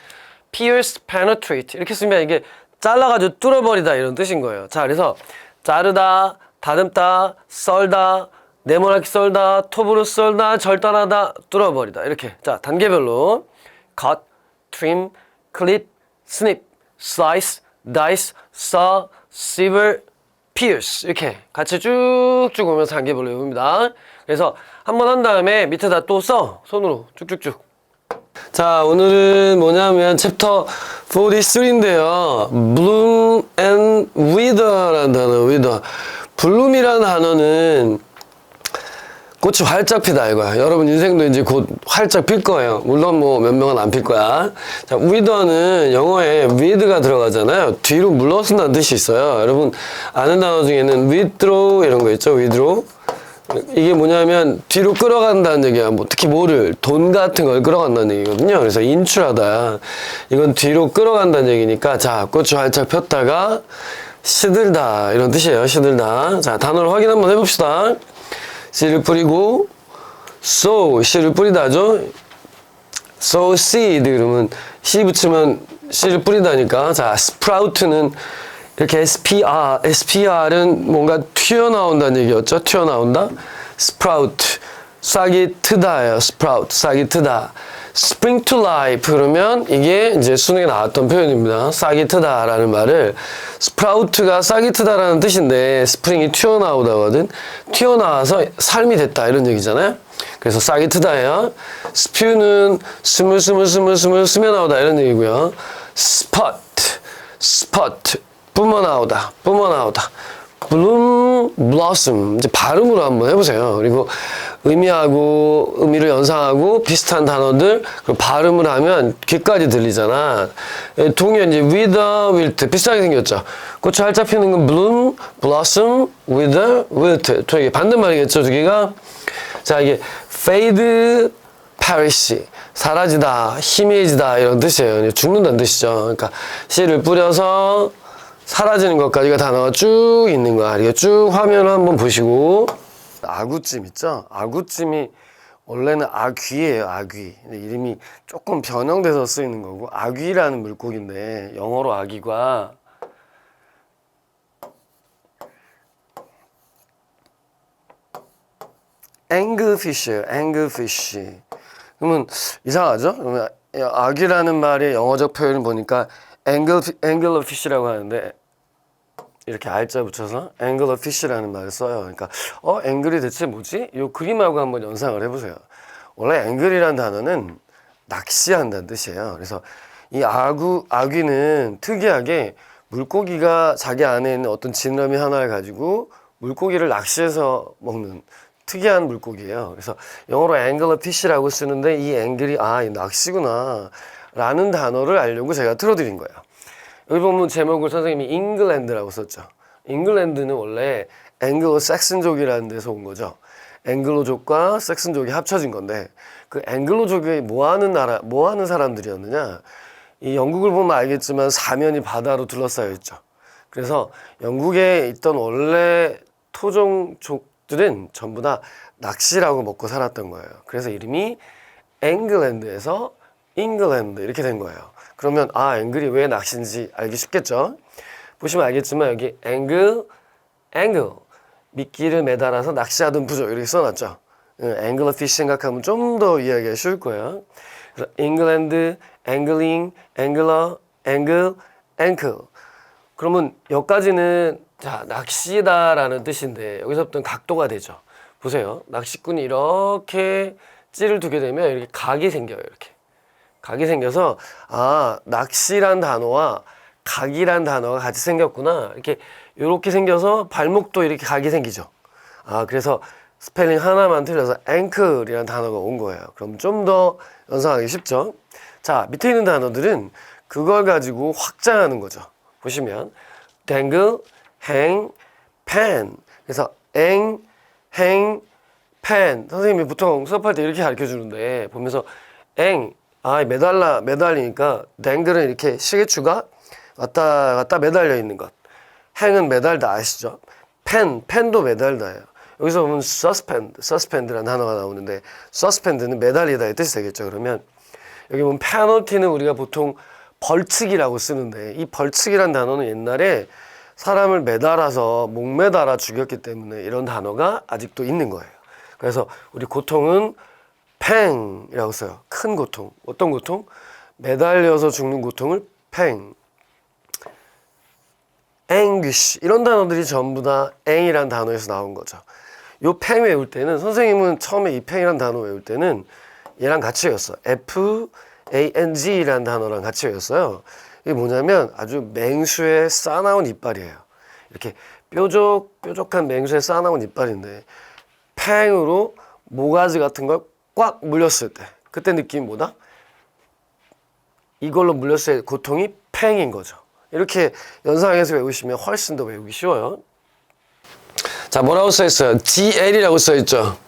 pierce, penetrate. 이렇게 쓰면 이게 잘라가지고 뚫어버리다 이런 뜻인 거예요. 자, 그래서 자르다, 다듬다, 썰다, 네모나게 썰다, 톱으로 썰다, 절단하다, 뚫어버리다. 이렇게. 자, 단계별로 cut, trim, clip, snip, slice, dice, saw, sieve, pierce 이렇게 같이 쭉쭉 오면서 단계별로 외웁니다. 그래서 한 번 한 다음에 밑에다 또 써. 손으로 쭉쭉쭉. 자, 오늘은 뭐냐면 챕터 43인데요. bloom and wither라는 단어, wither. bloom이라는 단어는 꽃이 활짝 피다 이거야. 여러분 인생도 이제 곧 활짝 필 거예요. 물론 뭐 몇 명은 안 필 거야. 자, wither는 영어에 with가 들어가잖아요. 뒤로 물러쓴다는 뜻이 있어요. 여러분 아는 단어 중에는 withdraw 이런 거 있죠. withdraw. 이게 뭐냐면 뒤로 끌어간다는 얘기야. 뭐 특히 뭐를 돈 같은 걸 끌어간다는 얘기거든요. 그래서 인출하다. 이건 뒤로 끌어간다는 얘기니까 자, 꽃이 활짝 폈다가 시들다 이런 뜻이에요. 시들다. 자, 단어를 확인 한번 해봅시다. 씨를 뿌리고 sow 씨를 뿌리다죠. sow seed 그러면 씨 붙이면 씨를 뿌리다니까. 자, sprout는 이렇게 SPR은 뭔가 튀어나온다는 얘기였죠. 튀어나온다. sprout 싹이 트다예요. sprout 싹이 트다. spring to life 그러면 이게 이제 수능에 나왔던 표현입니다. 싹이 트다라는 말을 스프라우트가 싹이 트다라는 뜻인데 스프링이 튀어나오다거든. 튀어나와서 삶이 됐다 이런 얘기잖아요. 그래서 싹이 트다예요. 스퓨는 스물스물 스며나오다 이런 얘기고요. 스포트 뿜어나오다 블룸 블러썸 이제 발음으로 한번 해보세요. 그리고 의미하고 의미를 연상하고 비슷한 단어들 그리고 발음을 하면 귀까지 들리잖아. 동요 이제 with a wilt 비슷하게 생겼죠. 꽃이 활짝 피는 건 bloom, blossom, with a wilt. 또 이게 반대말이겠죠, 두 개가. 자, 이게 fade, perish 사라지다, 희미해지다 이런 뜻이에요. 죽는다는 뜻이죠. 그러니까 씨를 뿌려서 사라지는 것까지가 단어가 쭉 있는 거야. 이게 쭉 화면을 한번 보시고 아구찜 있죠? 아구찜이 원래는 아귀예요. 아귀. 이름이 조금 변형돼서 쓰이는 거고 아귀라는 물고기인데 영어로 아귀가 anglefish. 그러면 이상하죠? 그러면 아귀라는 말의 영어적 표현을 보니까 anglerfish라고 하는데 이렇게 알자 붙여서 anglerfish라는 말을 써요. 그러니까 angle이 대체 뭐지? 이 그림하고 한번 연상을 해보세요. 원래 angle이라는 단어는 낚시한다는 뜻이에요. 그래서 이 아귀는 특이하게 물고기가 자기 안에 있는 어떤 지느러미 하나를 가지고 물고기를 낚시해서 먹는 특이한 물고기예요. 그래서 영어로 anglerfish라고 쓰는데 이 angle이 이 낚시구나 라는 단어를 알려고 제가 틀어드린 거예요. 여기 보면 제목을 선생님이 잉글랜드라고 썼죠. 잉글랜드는 원래 앵글로 섹슨족이라는 데서 온 거죠. 앵글로족과 섹슨족이 합쳐진 건데 그 앵글로족이 뭐 하는 사람들이었느냐? 이 영국을 보면 알겠지만 사면이 바다로 둘러싸여 있죠. 그래서 영국에 있던 원래 토종족들은 전부 다 낚시라고 먹고 살았던 거예요. 그래서 이름이 앵글랜드에서 잉글랜드 이렇게 된 거예요. 그러면 앵글이 왜 낚시인지 알기 쉽겠죠? 보시면 알겠지만 여기 앵글 미끼를 매달아서 낚시하던 부족 이렇게 써놨죠. 앵글러피쉬 생각하면 좀 더 이해하기가 쉬울 거예요. 그래서 잉글랜드, 앵글링, 앵글러, 앵글, 앵클. 그러면 여기까지는 자 낚시다라는 뜻인데 여기서부터는 각도가 되죠. 보세요. 낚시꾼이 이렇게 찌를 두게 되면 이렇게 각이 생겨요. 이렇게. 각이 생겨서 낚시란 단어와 각이란 단어가 같이 생겼구나 이렇게 생겨서 발목도 이렇게 각이 생기죠. 그래서 스펠링 하나만 틀려서 앵클이라는 단어가 온 거예요. 그럼 좀 더 연상하기 쉽죠. 자 밑에 있는 단어들은 그걸 가지고 확장하는 거죠. 보시면 dangle, hang, pan 그래서 eng, hang, pan 선생님이 보통 수업할 때 이렇게 가르쳐 주는데 보면서 eng 매달리니까 댕글은 이렇게 시계추가 왔다 갔다 매달려 있는 것. 행은 매달다 아시죠? 펜도 매달다예요. 여기서 보면 suspend라는 단어가 나오는데 suspend는 매달리다의 뜻이 되겠죠. 그러면 여기 보면 penalty는 우리가 보통 벌칙이라고 쓰는데 이 벌칙이란 단어는 옛날에 사람을 매달아서 목매달아 죽였기 때문에 이런 단어가 아직도 있는 거예요. 그래서 우리 고통은 팽이라고 써요. 큰 고통. 어떤 고통? 매달려서 죽는 고통을 팽. anguish 이런 단어들이 전부 다 앵이란 단어에서 나온 거죠. 요 팽 외울 때는 선생님은 처음에 이 팽이란 단어 외울 때는 얘랑 같이 외웠어요. FANG라는 단어랑 같이 외웠어요. 이게 뭐냐면 아주 맹수의 싸나운 이빨이에요. 이렇게 뾰족한 맹수의 싸나운 이빨인데 팽으로 모가지 같은 걸 꽉 물렸을 때 그때 느낌이 뭐다? 이걸로 물렸을 때 고통이 팽인 거죠. 이렇게 연상해서 외우시면 훨씬 더 외우기 쉬워요. 자 뭐라고 써있어요? GL이라고 써있죠.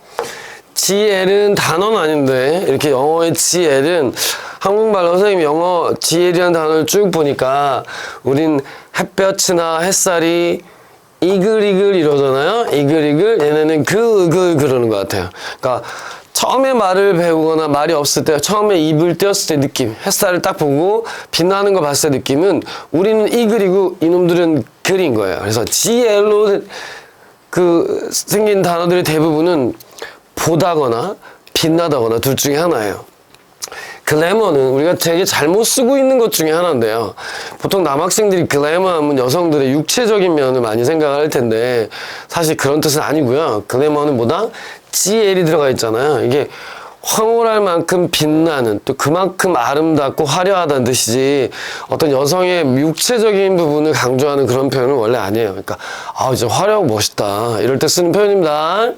GL은 단어는 아닌데 이렇게 영어의 GL은 한국말로 선생님이 영어 GL이라는 단어를 쭉 보니까 우린 햇볕이나 햇살이 이글이글 이러잖아요. 이글이글 얘네는 그러는 것 같아요. 그러니까 처음에 말을 배우거나 말이 없을 때 처음에 입을 띄었을 때 느낌 햇살을 딱 보고 빛나는 거 봤을 때 느낌은 우리는 이글이고 이놈들은 글인 거예요. 그래서 GL로 생긴 단어들의 대부분은 보다거나 빛나다거나 둘 중에 하나예요. 글래머는 우리가 되게 잘못 쓰고 있는 것 중에 하나인데요. 보통 남학생들이 글래머 하면 여성들의 육체적인 면을 많이 생각할 텐데 사실 그런 뜻은 아니고요. 글래머는 뭐다? GL이 들어가 있잖아요. 이게 황홀할 만큼 빛나는, 또 그만큼 아름답고 화려하다는 뜻이지 어떤 여성의 육체적인 부분을 강조하는 그런 표현은 원래 아니에요. 그러니까 진짜 화려하고 멋있다 이럴 때 쓰는 표현입니다.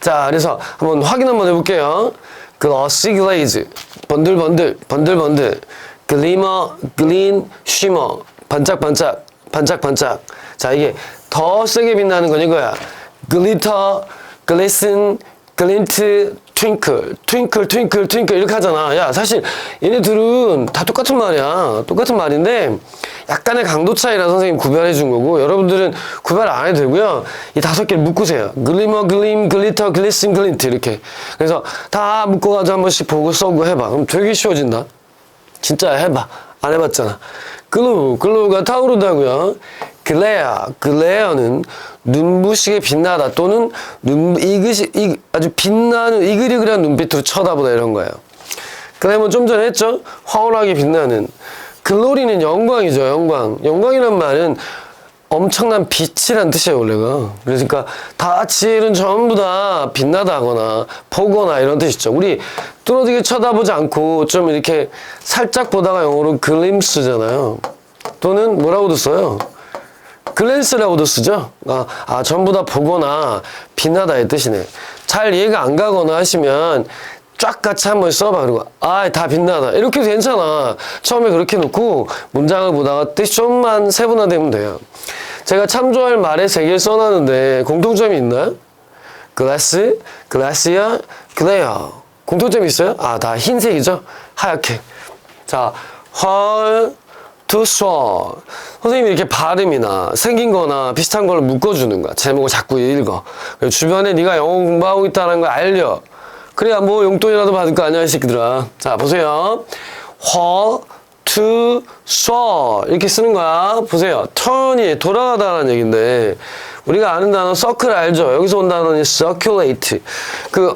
자, 그래서 한번 확인 한번 해볼게요. glossy glaze, 번들번들, glimmer, gleam, shimmer, 반짝반짝, 반짝반짝. 자, 이게 더 세게 빛나는 건 이거야. glitter, glisten, glint, twinkle 이렇게 하잖아. 야, 사실 얘네들은 다 똑같은 말이야. 똑같은 말인데 약간의 강도 차이라 선생님 구별해 준 거고, 여러분들은 구별 안 해도 되고요. 이 5개를 묶으세요. glimmer, gleam, glitter, glisten, glint 이렇게. 그래서 다 묶어가지고 한 번씩 보고 써고 해봐. 그럼 되게 쉬워진다. 진짜 해봐. 안 해봤잖아. glow가 타오르다고요. glare는 눈부시게 빛나다 또는 아주 빛나는 이글이글한 눈빛으로 쳐다보다 이런 거예요. glare는 좀 전에 했죠? 황홀하게 빛나는. glory는 영광이죠. 영광이란 말은 엄청난 빛이란 뜻이에요, 원래가. 그러니까 다 지혜는 전부 다 빛나다거나 보거나 이런 뜻이죠. 우리 뚫어지게 쳐다보지 않고 좀 이렇게 살짝 보다가 영어로 glimpse잖아요. 또는 뭐라고도 써요? 글랜스라고도 쓰죠. 전부 다 보거나 빛나다의 뜻이네. 잘 이해가 안 가거나 하시면 쫙 같이 한번 써봐. 그리고 다 빛나다 이렇게 해도 괜찮아. 처음에 그렇게 놓고 문장을 보다가 뜻이 좀만 세분화되면 돼요. 제가 참조할 말에 3개를 써놨는데 공통점이 있나요? glass, glacier, glare. 공통점이 있어요? 다 흰색이죠? 하얗게. 자, 헐, to swallow. 선생님이 이렇게 발음이나 생긴 거나 비슷한 걸 묶어주는 거야. 제목을 자꾸 읽어. 주변에 네가 영어 공부하고 있다는 걸 알려. 그래야 뭐 용돈이라도 받을 거 아니야, 이 새끼들아. 자, 보세요. haul, to, swallow. 이렇게 쓰는 거야. 보세요. turn이 돌아가다라는 얘기인데, 우리가 아는 단어 circle 알죠? 여기서 온 단어는 circulate.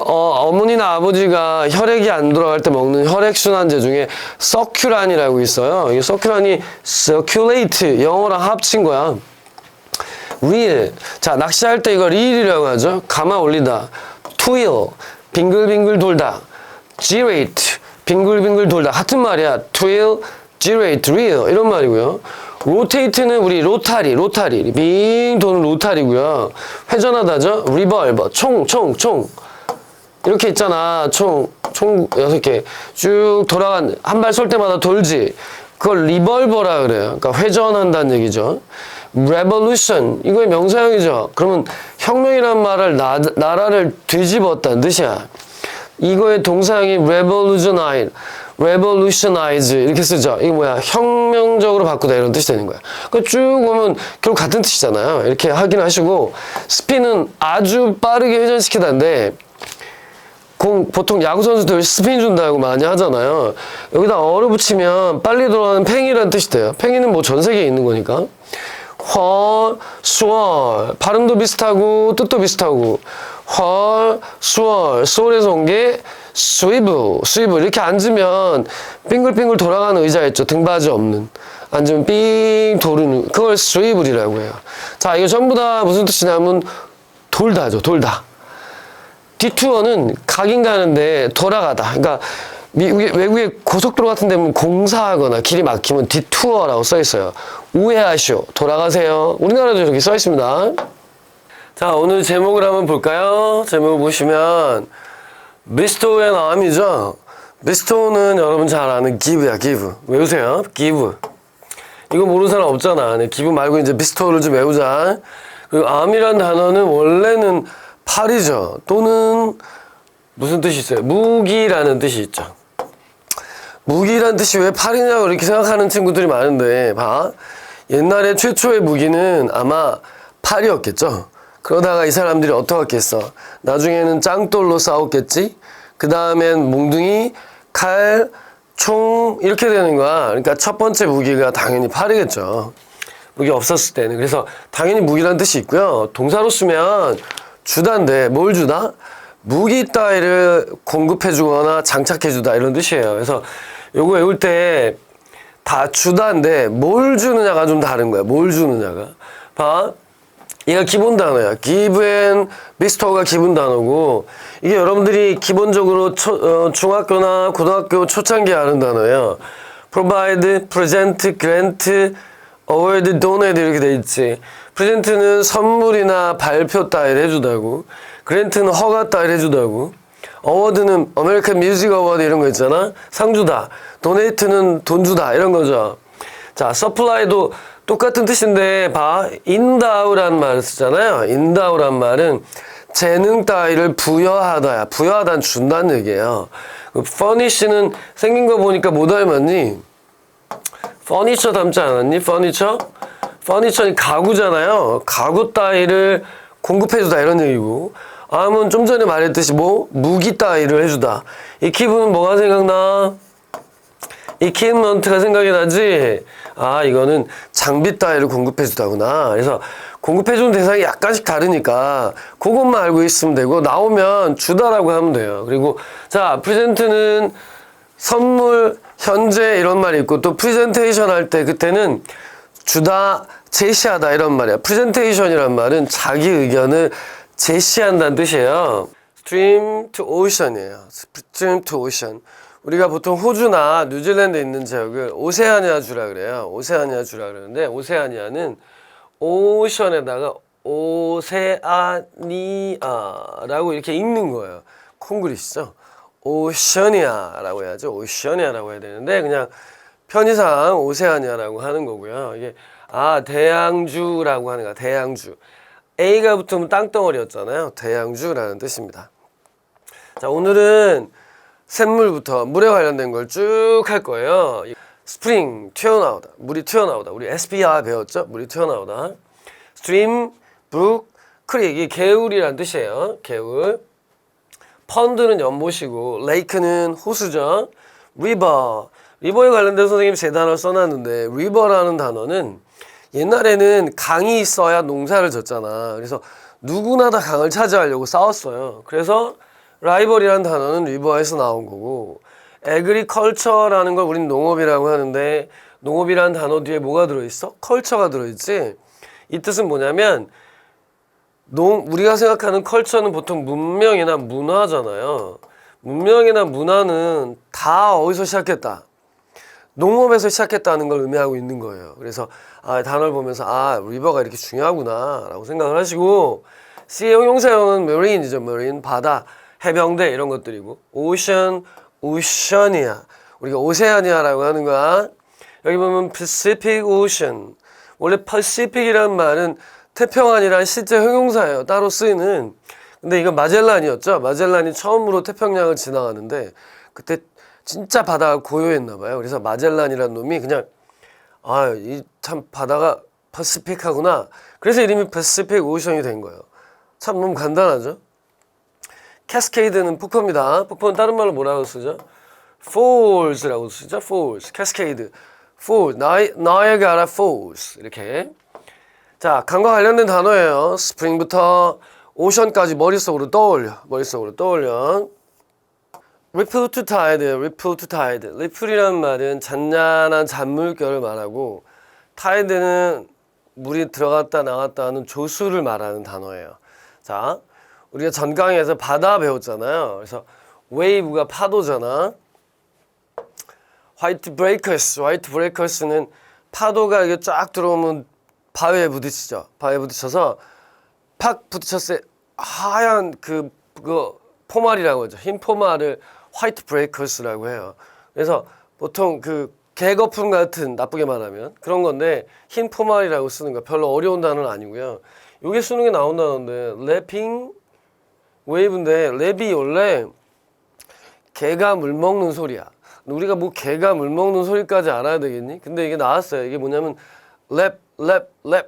어머니나 아버지가 혈액이 안 돌아갈 때 먹는 혈액순환제 중에 circulan이라고 있어요. 이 circulan이 circulate, 영어랑 합친 거야. reel. 자, 낚시할 때 이거 reel이라고 하죠. 감아 올리다. twirl. 빙글빙글 돌다. gyrate. 빙글빙글 돌다. 같은 말이야. twirl, gyrate, reel. 이런 말이고요. rotate는 우리 로타리. 빙 도는 로타리고요. 회전하다죠. revolver. 총. 이렇게 있잖아. 총 6개. 쭉 돌아간, 한 발 쏠 때마다 돌지. 그걸 리벌버라 그래요. 그러니까 회전한다는 얘기죠. revolution. 이거의 명사형이죠. 그러면 혁명이란 말을 나라를 뒤집었다는 뜻이야. 이거의 동사형이 revolutionize 이렇게 쓰죠. 이게 뭐야? 혁명적으로 바꾸다 이런 뜻이 되는 거야. 그러니까 쭉 보면 결국 같은 뜻이잖아요. 이렇게 확인하시고, 스피는 아주 빠르게 회전시키다인데 보통 야구 선수들 스핀 준다고 많이 하잖아요. 여기다 어를 붙이면 빨리 돌아가는 팽이라는 뜻이 돼요. 팽이는 뭐 전 세계에 있는 거니까. 발음도 비슷하고 뜻도 비슷하고. 수월에서 온 게 스위블. 이렇게 앉으면 빙글빙글 돌아가는 의자 있죠. 등받이 없는. 앉으면 삥 도르는, 그걸 스위블이라고 해요. 자, 이거 전부 다 무슨 뜻이냐면 돌다죠. 돌다. 디투어는 가긴 가는데 돌아가다. 그러니까 외국의 고속도로 같은 데 보면 공사하거나 길이 막히면 디투어라고 써 있어요. 우회하시오. 돌아가세요. 우리나라도 이렇게 써 있습니다. 자, 오늘 제목을 한번 볼까요? 제목을 보시면 bestow and arm이죠. bestow는 여러분 잘 아는 give야, give. 외우세요. give. 이거 모르는 사람 없잖아. give 말고 이제 bestow를 좀 외우자. 그리고 arm이라는 단어는 원래는 팔이죠. 또는 무슨 뜻이 있어요? 무기라는 뜻이 있죠. 무기라는 뜻이 왜 팔이냐고 이렇게 생각하는 친구들이 많은데, 봐. 옛날에 최초의 무기는 아마 팔이었겠죠. 그러다가 이 사람들이 어떻게 했어? 나중에는 짱돌로 싸웠겠지? 그 다음엔 몽둥이, 칼, 총 이렇게 되는 거야. 그러니까 첫 번째 무기가 당연히 팔이겠죠. 무기 없었을 때는. 그래서 당연히 무기라는 뜻이 있고요. 동사로 쓰면 주다인데 뭘 주다? 무기 따위를 공급해주거나 장착해주다 이런 뜻이에요. 그래서 요거 외울 때 다 주다인데 뭘 주느냐가 좀 다른 거야. 뭘 주느냐가. 봐. 얘가 기본 단어야. give and besto가 기본 단어고 이게 여러분들이 기본적으로 중학교나 고등학교 초창기에 아는 단어예요. provide, present, grant, award, donate 이렇게 돼 있지. present는 선물이나 발표 따위를 해주다고, grant는 허가 따위를 해주다고, award는 American Music Award 이런 거 있잖아. 상 주다. donate는 돈 주다 이런 거죠. 자, supply도 똑같은 뜻인데 봐. endow라는 말을 쓰잖아요. endow라는 말은 재능 따위를 부여하다야. 부여하다는 준다는 얘기예요. furnish는 생긴 거 보니까 못 닮았니? furniture 닮지 않았니? furniture? furniture는 가구잖아요. 가구 따위를 공급해주다 이런 얘기고, 암은 좀 전에 말했듯이 뭐? 무기 따위를 해주다. 이 기분은 뭐가 생각나? equipment가 생각이 나지? 아, 이거는 장비 따위를 공급해주다구나. 그래서 공급해주는 대상이 약간씩 다르니까 그것만 알고 있으면 되고, 나오면 주다라고 하면 돼요. 그리고 자, 프레젠트는 선물, 현재 이런 말이 있고, 또 프레젠테이션 할 때 그때는 주다, 제시하다 이런 말이야. 프레젠테이션이란 말은 자기 의견을 제시한다는 뜻이에요. stream to ocean이에요. stream to ocean. 우리가 보통 호주나 뉴질랜드에 있는 지역을 오세아니아주라 그래요. 오세아니아주라 그러는데, 오세아니아는 오션에다가 오세아니아라고 이렇게 읽는 거예요. 콩글리시죠? 오셔니아라고 해야죠. 오셔니아라고 해야 되는데 그냥 편의상 오세아니아라고 하는 거고요. 이게 대양주라고 하는 거야. 대양주. A가 붙으면 땅덩어리였잖아요. 대양주라는 뜻입니다. 자, 오늘은 샘물부터 물에 관련된 걸 쭉 할 거예요. 스프링, 튀어나오다. 물이 튀어나오다. 우리 SPR 배웠죠? 물이 튀어나오다. stream, brook, creek. 이게 개울이란 뜻이에요. 개울. 펀드는 연못이고, lake는 호수죠. river. 리버에 관련된 선생님이 세 단어를 써놨는데, river라는 단어는 옛날에는 강이 있어야 농사를 졌잖아. 그래서 누구나 다 강을 차지하려고 싸웠어요. 그래서 라이벌이라는 단어는 리버에서 나온 거고, agriculture라는 걸 우린 농업이라고 하는데, 농업이라는 단어 뒤에 뭐가 들어있어? 컬처가 들어있지? 이 뜻은 뭐냐면, 우리가 생각하는 컬처는 보통 문명이나 문화잖아요. 문명이나 문화는 다 어디서 시작했다? 농업에서 시작했다는 걸 의미하고 있는 거예요. 그래서 단어를 보면서 리버가 이렇게 중요하구나 라고 생각을 하시고, C의 형용사형은 marine이죠. marine, 바다, 해병대 이런 것들이고, ocean, oceania. 우리가 오세아니아라고 하는 거야. 여기 보면 Pacific Ocean. 원래 Pacific이라는 말은 태평양이란 실제 형용사예요. 따로 쓰이는. 근데 이건 마젤란이었죠. 마젤란이 처음으로 태평양을 지나가는데 그때 진짜 바다가 고요했나 봐요. 그래서 마젤란이라는 놈이 그냥 이 참 바다가 퍼시픽하구나. 그래서 이름이 Pacific Ocean이 된 거예요. 참 너무 간단하죠. 캐스케이드는 폭포입니다. 폭포는 다른 말로 뭐라고 쓰죠? Falls라고 쓰죠. Falls, 캐스케이드, Falls, 나이아가라 Falls 이렇게. 자, 강과 관련된 단어예요. 스프링부터 오션까지 머릿속으로 떠올려. ripple to tide, ripple to tide. ripple이라는 말은 잔잔한 잔물결을 말하고, tide는 물이 들어갔다 나갔다 하는 조수를 말하는 단어예요. 자, 우리가 전강에서 바다 배웠잖아요. 그래서 wave가 파도잖아. white breakers는 파도가 이게 쫙 들어오면 바위에 부딪히죠. 바위에 부딪혀서 팍 부딪혔을 때 하얀 그거 포말이라고 하죠. 흰 포말을 화이트 브레이커스라고 해요. 그래서 보통 개거품 같은, 나쁘게 말하면 그런 건데 흰 포말이라고 쓰는 거 별로 어려운 단어는 아니고요. 요게 수능에 나온 단어인데 랩핑 웨이브인데, 랩이 원래 개가 물 먹는 소리야. 우리가 뭐 개가 물 먹는 소리까지 알아야 되겠니? 근데 이게 나왔어요. 이게 뭐냐면 랩.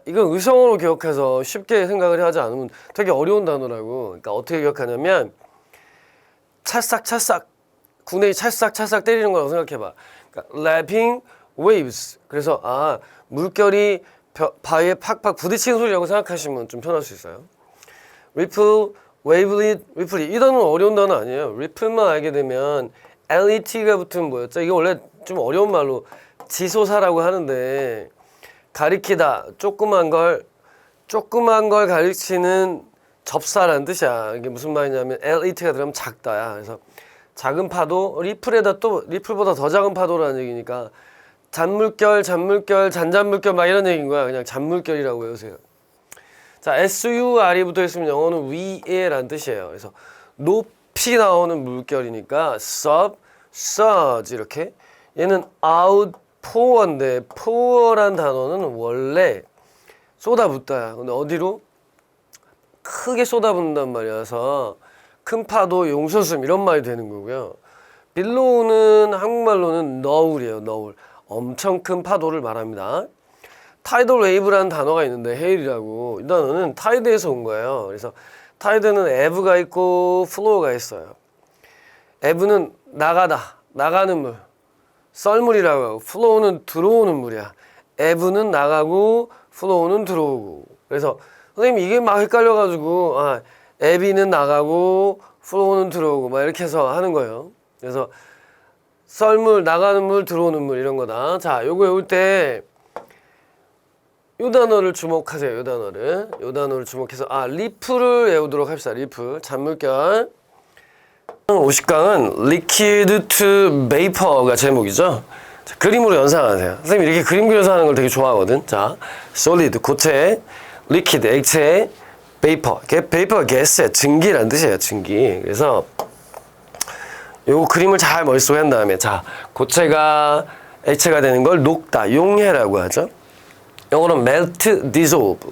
이건 의성어로 기억해서 쉽게 생각을 하지 않으면 되게 어려운 단어라고. 그러니까 어떻게 기억하냐면 찰싹 구내이 찰싹 때리는 거라고 생각해봐. 그러니까 lapping waves. 그래서 물결이 바위에 팍팍 부딪히는 소리라고 생각하시면 좀 편할 수 있어요. ripple wavelet, ripple 이 단어는 어려운 단어 아니에요. ripple만 알게 되면 let가 붙으면 뭐였죠? 이게 원래 좀 어려운 말로 지소사라고 하는데 가리키다, 조그만 걸 가리키는 접사라는 뜻이야. 이게 무슨 말이냐면 let가 들어가면 작다야. 그래서 작은 파도, 리플에다 또 리플보다 더 작은 파도라는 얘기니까 잔물결, 잔잔물결 막 이런 얘기인 거야. 그냥 잔물결이라고 외우세요. 자, SUR이 붙어 있으면 영어는 위에라는 뜻이에요. 그래서 높이 나오는 물결이니까 surge 이렇게. 얘는 outpour인데 pour란 단어는 원래 쏟아붓다야. 근데 어디로? 크게 쏟아붓는단 말이어서 큰 파도, 용솟음 이런 말이 되는 거고요. billow는 한국말로는 너울이에요. 너울. 엄청 큰 파도를 말합니다. tidal wave라는 단어가 있는데 hail이라고. 이 단어는 tide에서 온 거예요. 그래서 tide는 ebb가 있고 flow가 있어요. ebb는 나가다, 나가는 물, 썰물이라고 하고 flow는 들어오는 물이야. ebb는 나가고 flow는 들어오고. 그래서 선생님 이게 막 헷갈려가지고 ebb는 나가고 flow는 들어오고 막 이렇게 해서 하는 거예요. 그래서 썰물, 나가는 물, 들어오는 물 이런 거다. 자, 요거 외울 때 요 단어를 주목하세요. 요 단어를 주목해서 리프를 외우도록 합시다. 리프, 잔물결. 50강은 liquid to vapor가 제목이죠. 자, 그림으로 연상하세요. 선생님 이렇게 그림 그려서 하는 걸 되게 좋아하거든. 자, solid, 고체, liquid, 액체, vapor. vapor가 가스야, 증기라는 뜻이에요. 증기. 그래서 요 그림을 잘 머릿속에 한 다음에 자, 고체가 액체가 되는 걸 녹다, 용해라고 하죠. 영어로는 melt, dissolve.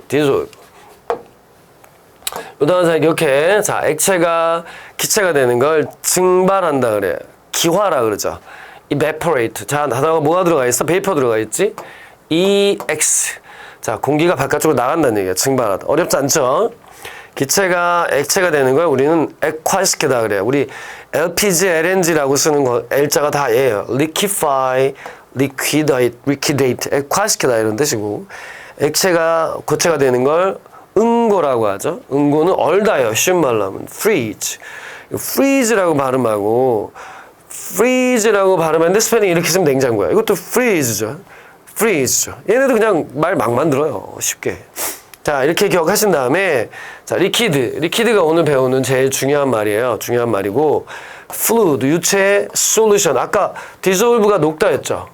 요 단어 이렇게 자, 액체가 기체가 되는 걸 증발한다 그래요. 기화라 그러죠. evaporate. 자, 단어가 뭐가 들어가 있어? vapor 들어가 있지? EX. 자, 공기가 바깥쪽으로 나간다는 얘기야. 증발하다. 어렵지 않죠? 기체가 액체가 되는 걸 우리는 액화시키다 그래요. 우리 LPG, LNG라고 쓰는 거 L자가 다 얘예요. liquefy, liquidate, 액화시키다 이런 뜻이고, 액체가 고체가 되는 걸 응고라고 하죠. 응고는 얼다요. 쉬운 말로 하면 freeze. freeze라고 발음하고 freeze라고 발음하는데 스페링 이렇게 쓰면 냉장고야. 이것도 freeze죠. 얘네도 그냥 말 막 만들어요. 쉽게. 자, 이렇게 기억하신 다음에 자, 리퀴드가 오늘 배우는 제일 중요한 말이에요. 중요한 말이고, fluid, 유체, solution. 아까 dissolve가 녹다였죠.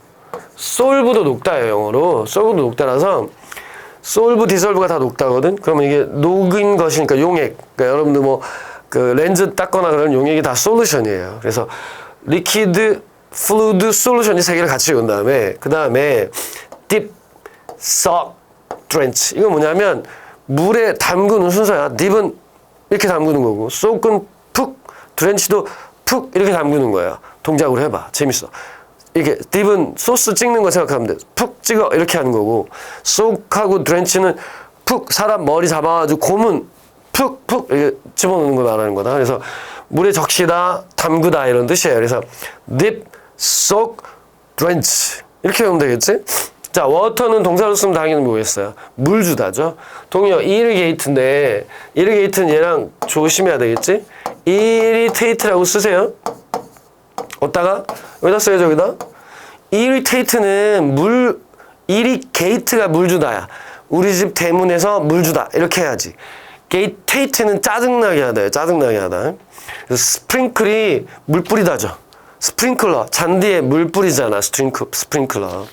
solve도 녹다예요, 영어로. solve도 녹다라서 solve, dissolve가 다 녹다거든. 그러면 이게 녹인 것이니까 용액. 그러니까 여러분들 뭐 그 렌즈 닦거나 그런 용액이 다 solution이에요. 그래서 liquid, fluid, solution 이 세 개를 같이 외운 다음에 그 다음에 dip, soak, drench. 이건 뭐냐면 물에 담그는 순서야. dip은 이렇게 담그는 거고, soak은 푹, drench도 푹 이렇게 담그는 거야. 동작으로 해봐. 재밌어. 이렇게 dip은 소스 찍는 거 생각하면 돼. 푹 찍어 이렇게 하는 거고, soak하고 drench는 푹 사람 머리 잡아가지고 고문 푹 이렇게 집어넣는 걸 말하는 거다. 그래서 물에 적시다, 담그다 이런 뜻이에요. 그래서 dip, soak, drench 이렇게 하면 되겠지? 자, 워터는 동사로 쓰면 당연히 뭐겠어요? 물 주다죠. 동요 irrigate인데 irrigate는 얘랑 조심해야 되겠지? irritate라고 쓰세요. 어디다가? 여기다 써야죠. 여기다. irritate는 irrigate가 물 주다야. 우리 집 대문에서 물 주다 이렇게 해야지. gate는 짜증나게 하다요. 짜증나게 하다. 그래서 스프링클이 물 뿌리다죠. 스프링클러, 잔디에 물 뿌리잖아. 스프링클러.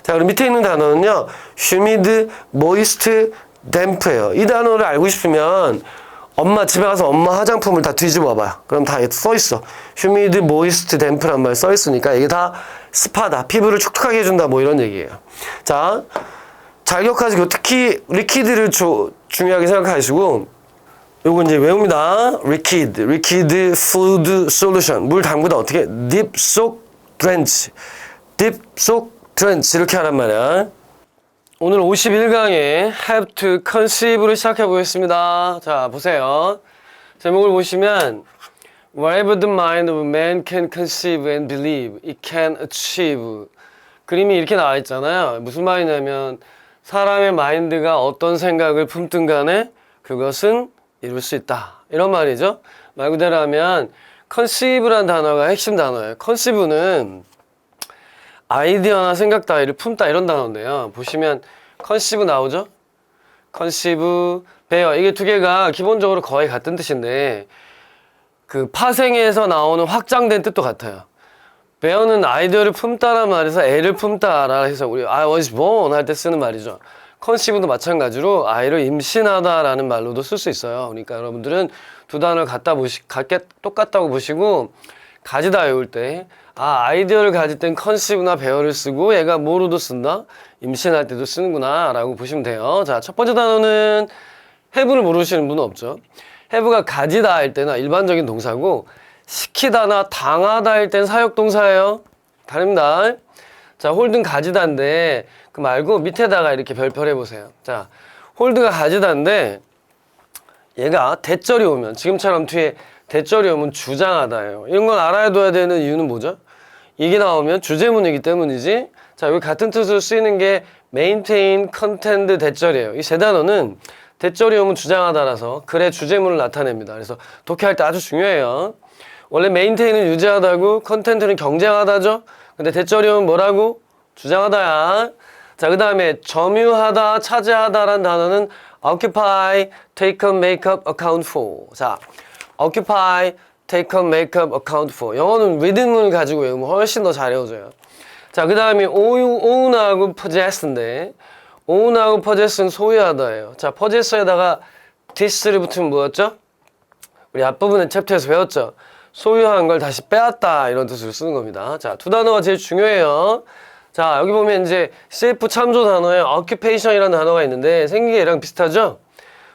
자, 그럼 밑에 있는 단어는요, humid, moist, damp예요. 이 단어를 알고 싶으면 엄마 집에 가서 엄마 화장품을 다 뒤집어 봐요. 그럼 다 써 있어. humid, moist, damp란 말 써 있으니까 이게 다 습하다, 피부를 촉촉하게 해준다, 뭐 이런 얘기예요. 자, 잘 기억하시고 특히 리퀴드를 중요하게 생각하시고 요거 이제 외웁니다. liquid, fluid, solution. 물 담그다 어떻게? dip, soak, drench. dip, soak, drench 이렇게 하란 말이야. 오늘 51강에 have to conceive로 시작해 보겠습니다. 자, 보세요. 제목을 보시면 whatever the mind of man can conceive and believe, it can achieve. 그림이 이렇게 나와 있잖아요. 무슨 말이냐면 사람의 마인드가 어떤 생각을 품든 간에 그것은 이룰 수 있다. 이런 말이죠. 말 그대로 하면 conceive란 단어가 핵심 단어예요. conceive는 아이디어나 생각 따위를 품다 이런 단어인데요. 보시면 conceive 나오죠? conceive, bear 이게 두 개가 기본적으로 거의 같은 뜻인데 그 파생에서 나오는 확장된 뜻도 같아요. bear는 아이디어를 품다란 말에서 애를 품다라 해서 우리 I was born 할 때 쓰는 말이죠. conceive도 마찬가지로 아이를 임신하다라는 말로도 쓸 수 있어요. 그러니까 여러분들은 두 단어를 똑같다고 보시고 가지다 외울 때 아이디어를 가질 땐 conceive나 bear를 쓰고 얘가 뭐로도 쓴다? 임신할 때도 쓰는구나 라고 보시면 돼요. 자, 첫 번째 단어는 have를 모르시는 분은 없죠. have가 가지다 할 때나 일반적인 동사고 시키다나 당하다 할 땐 사역동사예요. 다릅니다. 자, 홀드는 가지다인데 그 말고 밑에다가 이렇게 별표를 해보세요. 자, 홀드가 가지다인데 얘가 대절이 오면 지금처럼 뒤에 대절이 오면 주장하다예요. 이런 걸 알아둬야 되는 이유는 뭐죠? 이게 나오면 주제문이기 때문이지. 자, 여기 같은 뜻으로 쓰이는 게 maintain, contend, 대절이에요. 이 세 단어는 대절이 오면 주장하다라서 글의 주제문을 나타냅니다. 그래서 독해할 때 아주 중요해요. 원래 maintain은 유지하다고 content는 경쟁하다죠. 근데 대절이 오면 뭐라고? 주장하다야. 자, 그 다음에 점유하다, 차지하다라는 단어는 occupy, take up, make up, account for. 자, occupy, take up, make up, account for. 영어는 리듬을 가지고 외우면 훨씬 더 잘 외워져요. 자, 그 다음에 own하고 possess인데 own하고 possess는 소유하다예요. 자, possess에다가 this를 붙이면 뭐였죠? 우리 앞부분의 챕터에서 배웠죠? 소유한 걸 다시 빼앗다 이런 뜻으로 쓰는 겁니다. 자, 두 단어가 제일 중요해요. 자, 여기 보면 이제 CF 참조 단어에 occupation이라는 단어가 있는데 생긴 게 얘랑 비슷하죠?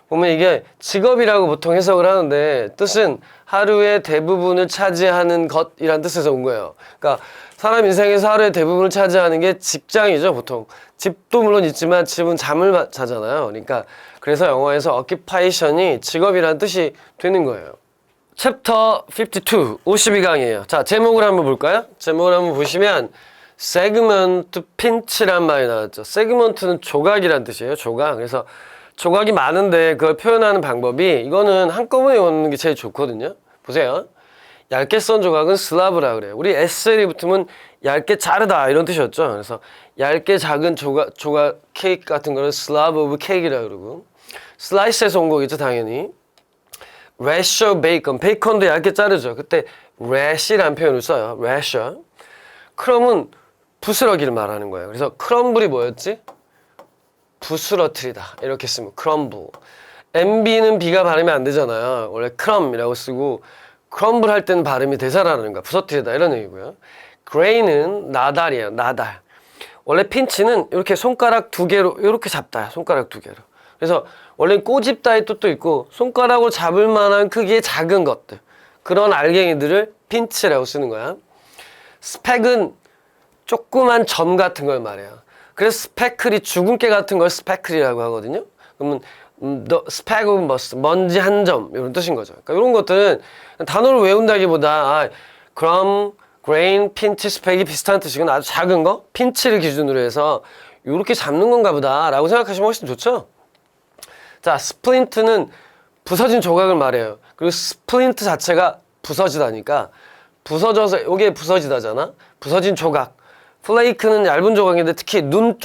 보면 이게 직업이라고 보통 해석을 하는데 뜻은 하루의 대부분을 차지하는 것이란 뜻에서 온 거예요. 그러니까 사람 인생에서 하루의 대부분을 차지하는 게 직장이죠, 보통. 집도 물론 있지만 집은 잠을 자잖아요. 그러니까 그래서 영어에서 occupation이 직업이라는 뜻이 되는 거예요. 챕터 52, 52강이에요. 자, 제목을 한번 볼까요? 제목을 한번 보시면 segment pinch란 말이 나왔죠. segment는 조각이란 뜻이에요. 조각. 그래서 조각이 많은데 그걸 표현하는 방법이 이거는 한꺼번에 오는 게 제일 좋거든요. 보세요. 얇게 썬 조각은 슬라브라 그래요. 우리 SL이 붙으면 얇게 자르다 이런 뜻이었죠. 그래서 얇게 작은 조각 케이크 같은 거를 슬라브 오브 케이크라 그러고 슬라이스에서 온 거겠죠, 당연히. 래셔 베이컨, 베이컨도 얇게 자르죠. 그때 래시라는 표현을 써요. 래셔. 크럼은 부스러기를 말하는 거예요. 그래서 크럼블이 뭐였지? 부스러뜨리다 이렇게 쓰면 크럼블. MB는 B가 발음이 안 되잖아요. 원래 크럼이라고 쓰고 크럼블 할 때는 발음이 되살아나는 거야. 부서뜨리다 이런 얘기고요. 그레이는 나달이에요. 나달. 원래 핀치는 이렇게 손가락 두 개로 이렇게 잡다. 손가락 두 개로. 그래서 원래 꼬집다의 뜻도 있고 손가락으로 잡을 만한 크기의 작은 것들, 그런 알갱이들을 핀치라고 쓰는 거야. 스펙은 조그만 점 같은 걸 말해요. 그래서 스패클이 죽은 깨 같은 걸 스패클이라고 하거든요. 그러면 the speck of dust, 먼지 한 점 이런 뜻인 거죠. 그러니까 이런 것들은 단어를 외운다기보다 그럼 grain, pinch, 스펙이 비슷한 뜻이고 아주 작은 거, 핀치를 기준으로 해서 이렇게 잡는 건가 보다 라고 생각하시면 훨씬 좋죠. 자, 스플린트는 부서진 조각을 말해요. 그리고 스플린트 자체가 부서지다니까 부서져서 이게 부서지다잖아. 부서진 조각. 플레이크는 얇은 조각인데 특히 눈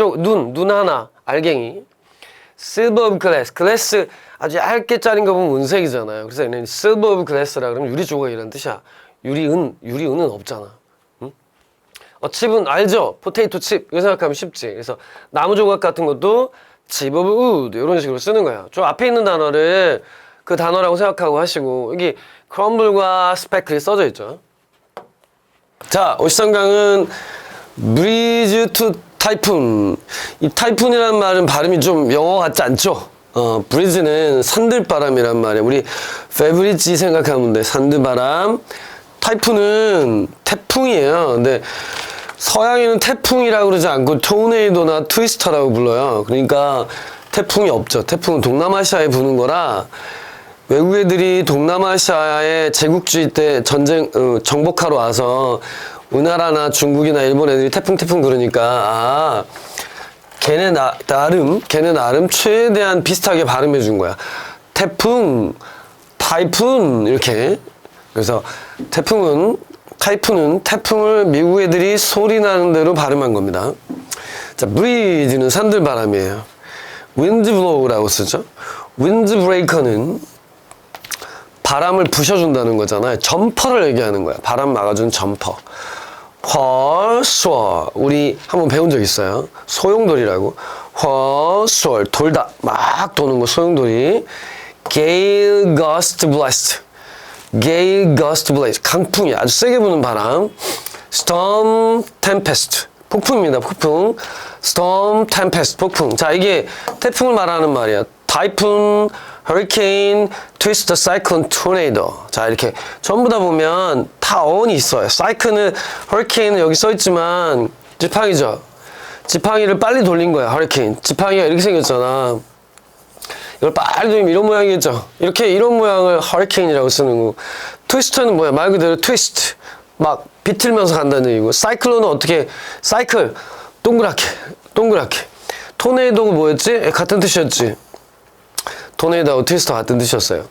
하나, 알갱이. silver of glass, 글래스 아주 얇게 자른 거 보면 은색이잖아요. 그래서 얘는 silver of glass라 그러면 유리 조각이라는 뜻이야. 유리은은 없잖아. 응? 칩은 알죠? 포테이토 칩. 이거 생각하면 쉽지. 그래서 나무 조각 같은 것도 chip of wood 이런 식으로 쓰는 거예요. 저 앞에 있는 단어를 그 단어라고 생각하고 하시고 여기 crumble과 speckle이 써져 있죠. 자, 53강은 bridge to typhoon. 이 타이푼이라는 말은 발음이 좀 영어 같지 않죠? bridge는 산들바람이란 말이에요. 우리 페브리지 생각하면 돼. 산들바람. 타이푼은 태풍이에요. 근데 서양에는 태풍이라고 그러지 않고 토네이도나 트위스터라고 불러요. 그러니까 태풍이 없죠. 태풍은 동남아시아에 부는 거라 외국 애들이 동남아시아에 제국주의 때 정복하러 와서 우리나라나 중국이나 일본 애들이 태풍 그러니까 걔네 나름 최대한 비슷하게 발음해 준 거야. 태풍, 타이푼 이렇게. 그래서 타이푼은 태풍을 미국 애들이 소리 나는 대로 발음한 겁니다. 자, breeze는 산들바람이에요. wind blow라고 쓰죠. wind breaker는 바람을 부셔준다는 거잖아요. 점퍼를 얘기하는 거야. 바람 막아주는 점퍼. 헐스월, 우리 한번 배운 적 있어요. 소용돌이라고. 헐스월, 돌다 막 도는 거 소용돌이. gale gust blast, gale gust blast, 강풍이 아주 세게 부는 바람. storm tempest, 폭풍입니다. 폭풍. storm tempest, 폭풍. 자, 이게 태풍을 말하는 말이야. 타이푼, hurricane, twist, cyclone, tornado. 자, 이렇게 전부 다 보면 다 어원이 있어요. cyclone은, hurricane은 여기 써있지만 지팡이죠. 지팡이를 빨리 돌린 거야, hurricane. 지팡이가 이렇게 생겼잖아. 이걸 빨리 돌리면 이런 모양이겠죠. 이렇게 이런 모양을 hurricane이라고 쓰는 거고. twister는 뭐야? 말 그대로 twist. 막 비틀면서 간다는 얘기고. cyclone은 어떻게? cycle. 동그랗게. tornado가 뭐였지? 같은 뜻이었지. 토네이도하고 트위스터 같은 뜻이었어요.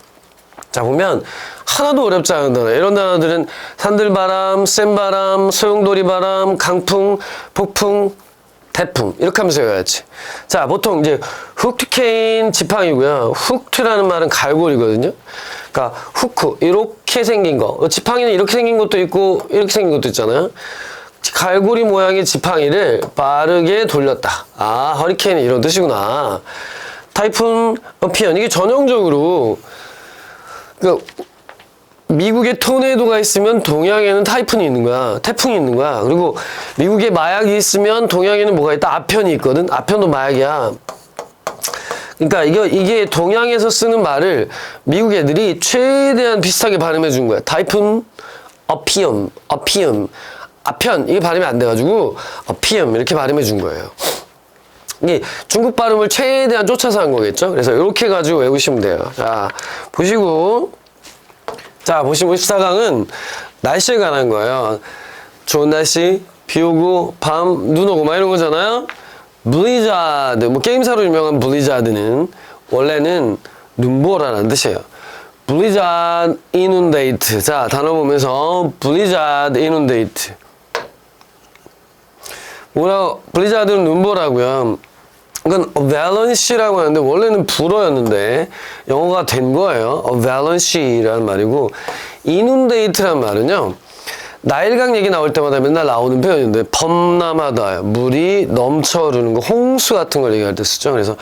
자, 보면 하나도 어렵지 않은 단어. 이런 단어들은 산들바람, 센바람, 소용돌이바람, 강풍, 폭풍, 태풍 이렇게 하면서 외워야지. 자, 보통 이제 후크케인 지팡이고요. 후크라는 말은 갈고리거든요. 그러니까 후크 이렇게 생긴 거. 지팡이는 이렇게 생긴 것도 있고 이렇게 생긴 것도 있잖아요. 갈고리 모양의 지팡이를 빠르게 돌렸다. 아, 허리케인이 이런 뜻이구나. 타이푼 어피언, 이게 전형적으로 그 미국에 토네이도가 있으면 동양에는 타이푼이 있는 거야. 태풍이 있는 거야. 그리고 미국에 마약이 있으면 동양에는 뭐가 있다? 아편이 있거든. 아편도 마약이야. 그러니까 이게 동양에서 쓰는 말을 미국 애들이 최대한 비슷하게 발음해 준 거야. 타이푼 어피엄, 아편, 이게 발음이 안 돼가지고 어피엄 이렇게 발음해 준 거예요. 이게 중국 발음을 최대한 쫓아서 한 거겠죠? 그래서 이렇게 가지고 외우시면 돼요. 자, 보시고. 자, 보시고 14강은 날씨에 관한 거예요. 좋은 날씨, 비 오고, 밤, 눈 오고, 막 이런 거잖아요? 블리자드, 뭐 게임사로 유명한 블리자드는 원래는 눈보라라는 뜻이에요. 블리자드 이눈데이트. 자, 단어 보면서 블리자드 이눈데이트. 블리자드는 눈보라고요. 이건 avalanche라고 하는데 원래는 불어였는데 영어가 된 거예요. avalanche라는 말이고, inundate라는 말은요. 나일강 얘기 나올 때마다 맨날 나오는 표현인데 범람하다, 물이 넘쳐 흐르는 거, 홍수 같은 걸 얘기할 때 쓰죠. 그래서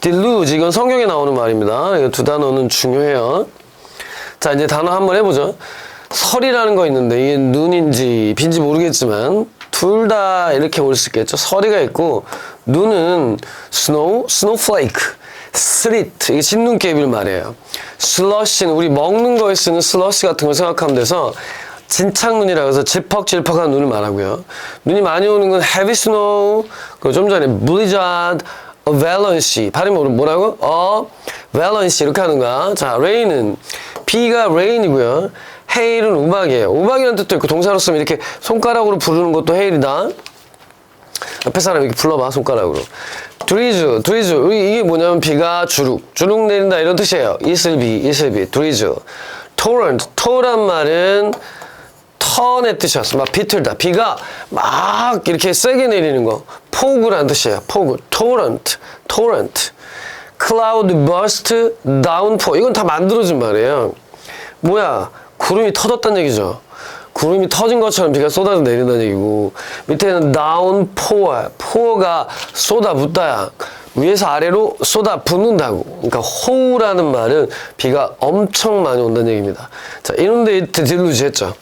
deluge, 이건 성경에 나오는 말입니다. 이 두 단어는 중요해요. 자, 이제 단어 한번 해보죠. 설이라는 거 있는데 이게 눈인지 비인지 모르겠지만 둘 다 이렇게 올 수 있겠죠. 서리가 있고, 눈은 snow, snowflake, sleet, 이게 진눈깨비를 말해요. slush는 우리 먹는 거에 쓰는 slush 같은 걸 생각하면 돼서 진창눈이라고 해서 질퍽질퍽한 눈을 말하고요. 눈이 많이 오는 건 heavy snow, 그리고 좀 전에 blizzard, avalanche, 발음이 뭐라고? avalanche 이렇게 하는 거야. 자, rain은 비가 rain이고요. 헤일은 우박이에요. 우박이라는 뜻도 있고, 동사로 쓰면 이렇게 손가락으로 부르는 것도 헤일이다. 앞에 사람 이렇게 불러봐, 손가락으로. 드리즈. 이게 뭐냐면 비가 주룩 내린다 이런 뜻이에요. 이슬비. 드리즈. 토란 말은 턴의 뜻이었어. 막 비틀다. 비가 막 이렇게 세게 내리는 거. 폭우라는 뜻이에요. 폭우. torrent. cloud burst, downpour. 이건 다 만들어진 말이에요. 뭐야? 구름이 터졌다는 얘기죠. 구름이 터진 것처럼 비가 쏟아져 내린다는 얘기고, 밑에는 downpour, pour가 쏟아붓다야. 위에서 아래로 쏟아붓는다고. 그러니까 호우라는 말은 비가 엄청 많이 온다는 얘기입니다. 자, inundate, deluge 했죠.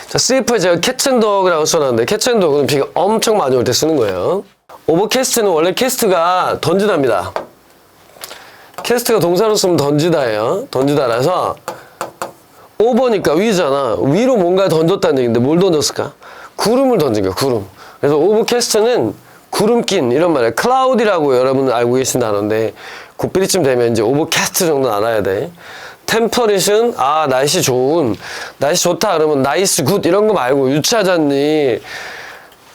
자, CF에 제가 catchandog라고 써놨는데, catchandog은 비가 엄청 많이 올 때 쓰는 거예요. overcast는 원래 캐스트가 던지다입니다. 캐스트가 동사로 쓰면 던지다예요. 던지다라서 오버니까 위잖아. 위로 뭔가 던졌다는 얘기인데 뭘 던졌을까? 구름을 던진 거야, 구름. 그래서 오버캐스트는 구름 낀 이런 말이야. 클라우디라고 여러분 알고 계신 단어인데 굿비리쯤 되면 이제 오버캐스트 정도는 알아야 돼. 템퍼릿은 날씨 좋은, 날씨 좋다 그러면 나이스 굿 이런 거 말고 유치하잖니.